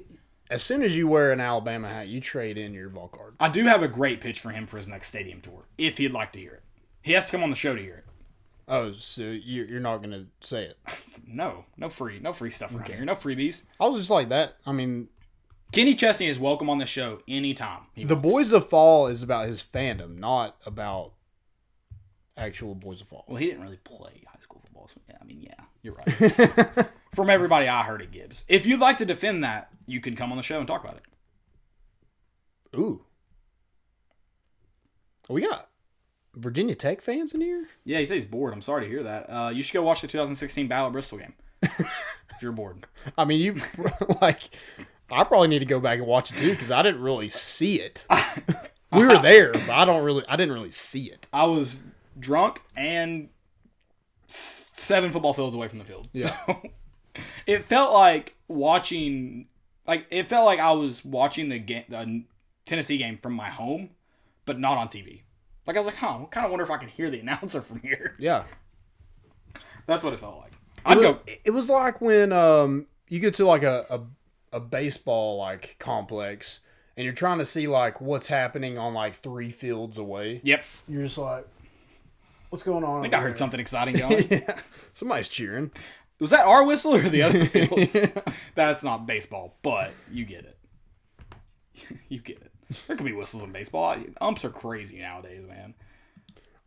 S2: as soon as you wear an Alabama hat, you trade in your vault card.
S1: I do have a great pitch for him for his next stadium tour, if he'd like to hear it. He has to come on the show to hear it.
S2: Oh, so you're not going to say it?
S1: No free stuff around here. No freebies.
S2: I was just like that. I mean...
S1: Kenny Chesney is welcome on the show anytime he wants.
S2: Boys of Fall is about his fandom, not about actual Boys of Fall.
S1: Well, he didn't really play high school football. So yeah, I mean, yeah, you're right. From everybody I heard, it gives. If you'd like to defend that, you can come on the show and talk about it.
S2: Ooh. We got Virginia Tech fans in here?
S1: Yeah, he says he's bored. I'm sorry to hear that. You should go watch the 2016 Battle of Bristol game. If you're bored.
S2: I mean, you, like... I probably need to go back and watch it too because I didn't really see it. We were there, but I didn't really see it.
S1: I was drunk and 7 football fields away from the field.
S2: Yeah.
S1: So it felt like watching, it felt like I was watching the Tennessee game from my home, but not on TV. Like I was like, I kind of wonder if I can hear the announcer from here.
S2: Yeah.
S1: That's what it felt like.
S2: It was like when you get to like a baseball like complex and you're trying to see like what's happening on like 3 fields away.
S1: Yep.
S2: You're just like, what's going on?
S1: I think I heard something exciting going.
S2: Yeah. Somebody's cheering.
S1: Was that our whistle or the other fields? That's not baseball, but you get it. You get it. There could be whistles in baseball. Umps are crazy nowadays, man.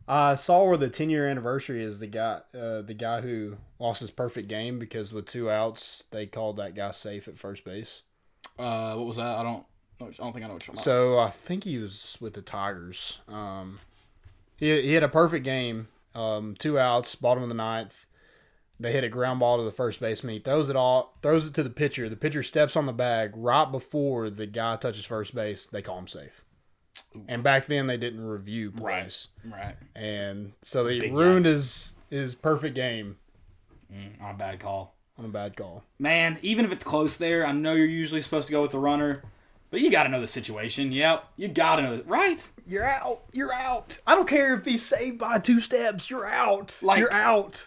S2: I saw where the 10-year anniversary is the guy who lost his perfect game because with 2 outs, they called that guy safe at first base.
S1: What was that? I don't think I know what you're talking about.
S2: So I think he was with the Tigers. He had a perfect game. 2 outs, bottom of the 9th. They hit a ground ball to the first baseman. He throws it to the pitcher. The pitcher steps on the bag right before the guy touches first base. They call him safe. Oof. And back then they didn't review plays. Right. And so they ruined his perfect game.
S1: On a bad call. Man, even if it's close there, I know you're usually supposed to go with the runner, but you got to know the situation. Yep, you got to know right?
S2: You're out. I don't care if he's saved by 2 steps. You're out. You're out.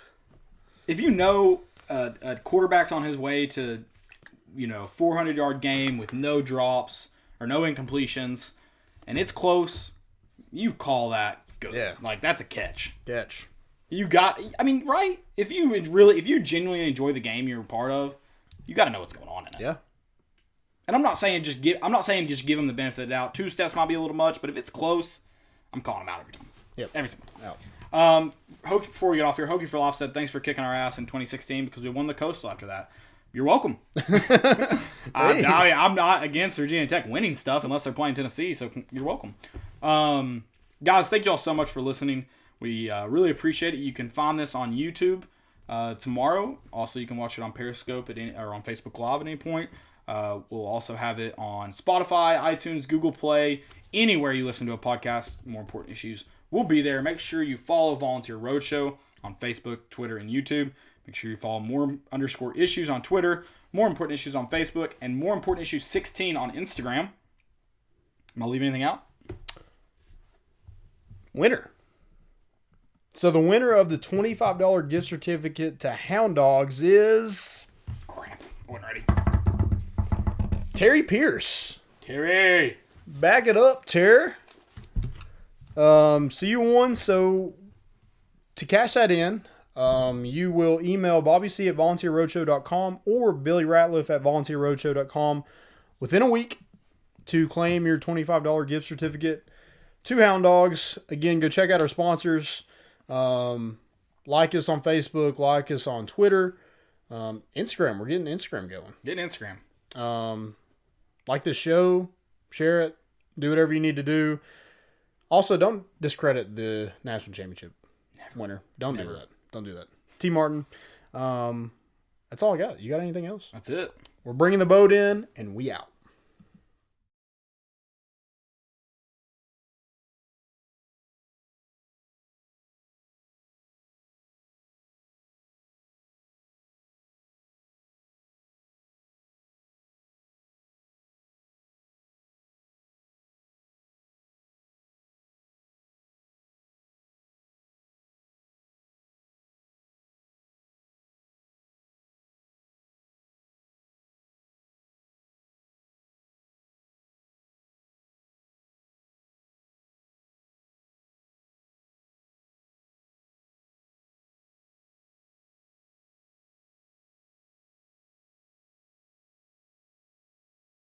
S1: If you know a quarterback's on his way to, 400-yard game with no drops or no incompletions, and it's close, you call that good.
S2: Yeah.
S1: Like, that's a catch.
S2: You
S1: got, right? If you genuinely enjoy the game you're a part of, you got to know what's going on in it.
S2: Yeah.
S1: And I'm not saying just give him the benefit of the doubt. 2 steps might be a little much, but if it's close, I'm calling him out every time.
S2: Yep.
S1: Every single time.
S2: Out.
S1: Before we get off here, Hokie for Life said, thanks for kicking our ass in 2016 because we won the Coastal after that. You're welcome. I'm not against Virginia Tech winning stuff unless they're playing Tennessee, so you're welcome. Guys, thank you all so much for listening. We really appreciate it. You can find this on YouTube tomorrow. Also, you can watch it on Periscope or on Facebook Live at any point. We'll also have it on Spotify, iTunes, Google Play, anywhere you listen to a podcast. More Important Issues will be there. Make sure you follow Volunteer Roadshow on Facebook, Twitter, and YouTube. Make sure you follow more_issues on Twitter, More Important Issues on Facebook, and More Important Issues 16 on Instagram. Am I leaving anything out?
S2: Winner. So the winner of the $25 gift certificate to Hound Dogs is...
S1: Crap. I wasn't ready.
S2: Terry Pierce.
S1: Terry.
S2: Back it up, Terry. So you won. So to cash that in, you will email bobbyc@volunteerroadshow.com or billyratliff@volunteerroadshow.com within a week to claim your $25 gift certificate to Hound Dogs. Again, go check out our sponsors. Like us on Facebook, like us on Twitter, Instagram. We're getting Instagram going. Like this show, share it, do whatever you need to do. Also, don't discredit the national championship winner. Don't do that. T. Martin. That's all I got. You got anything else?
S1: That's it.
S2: We're bringing the boat in, and we out.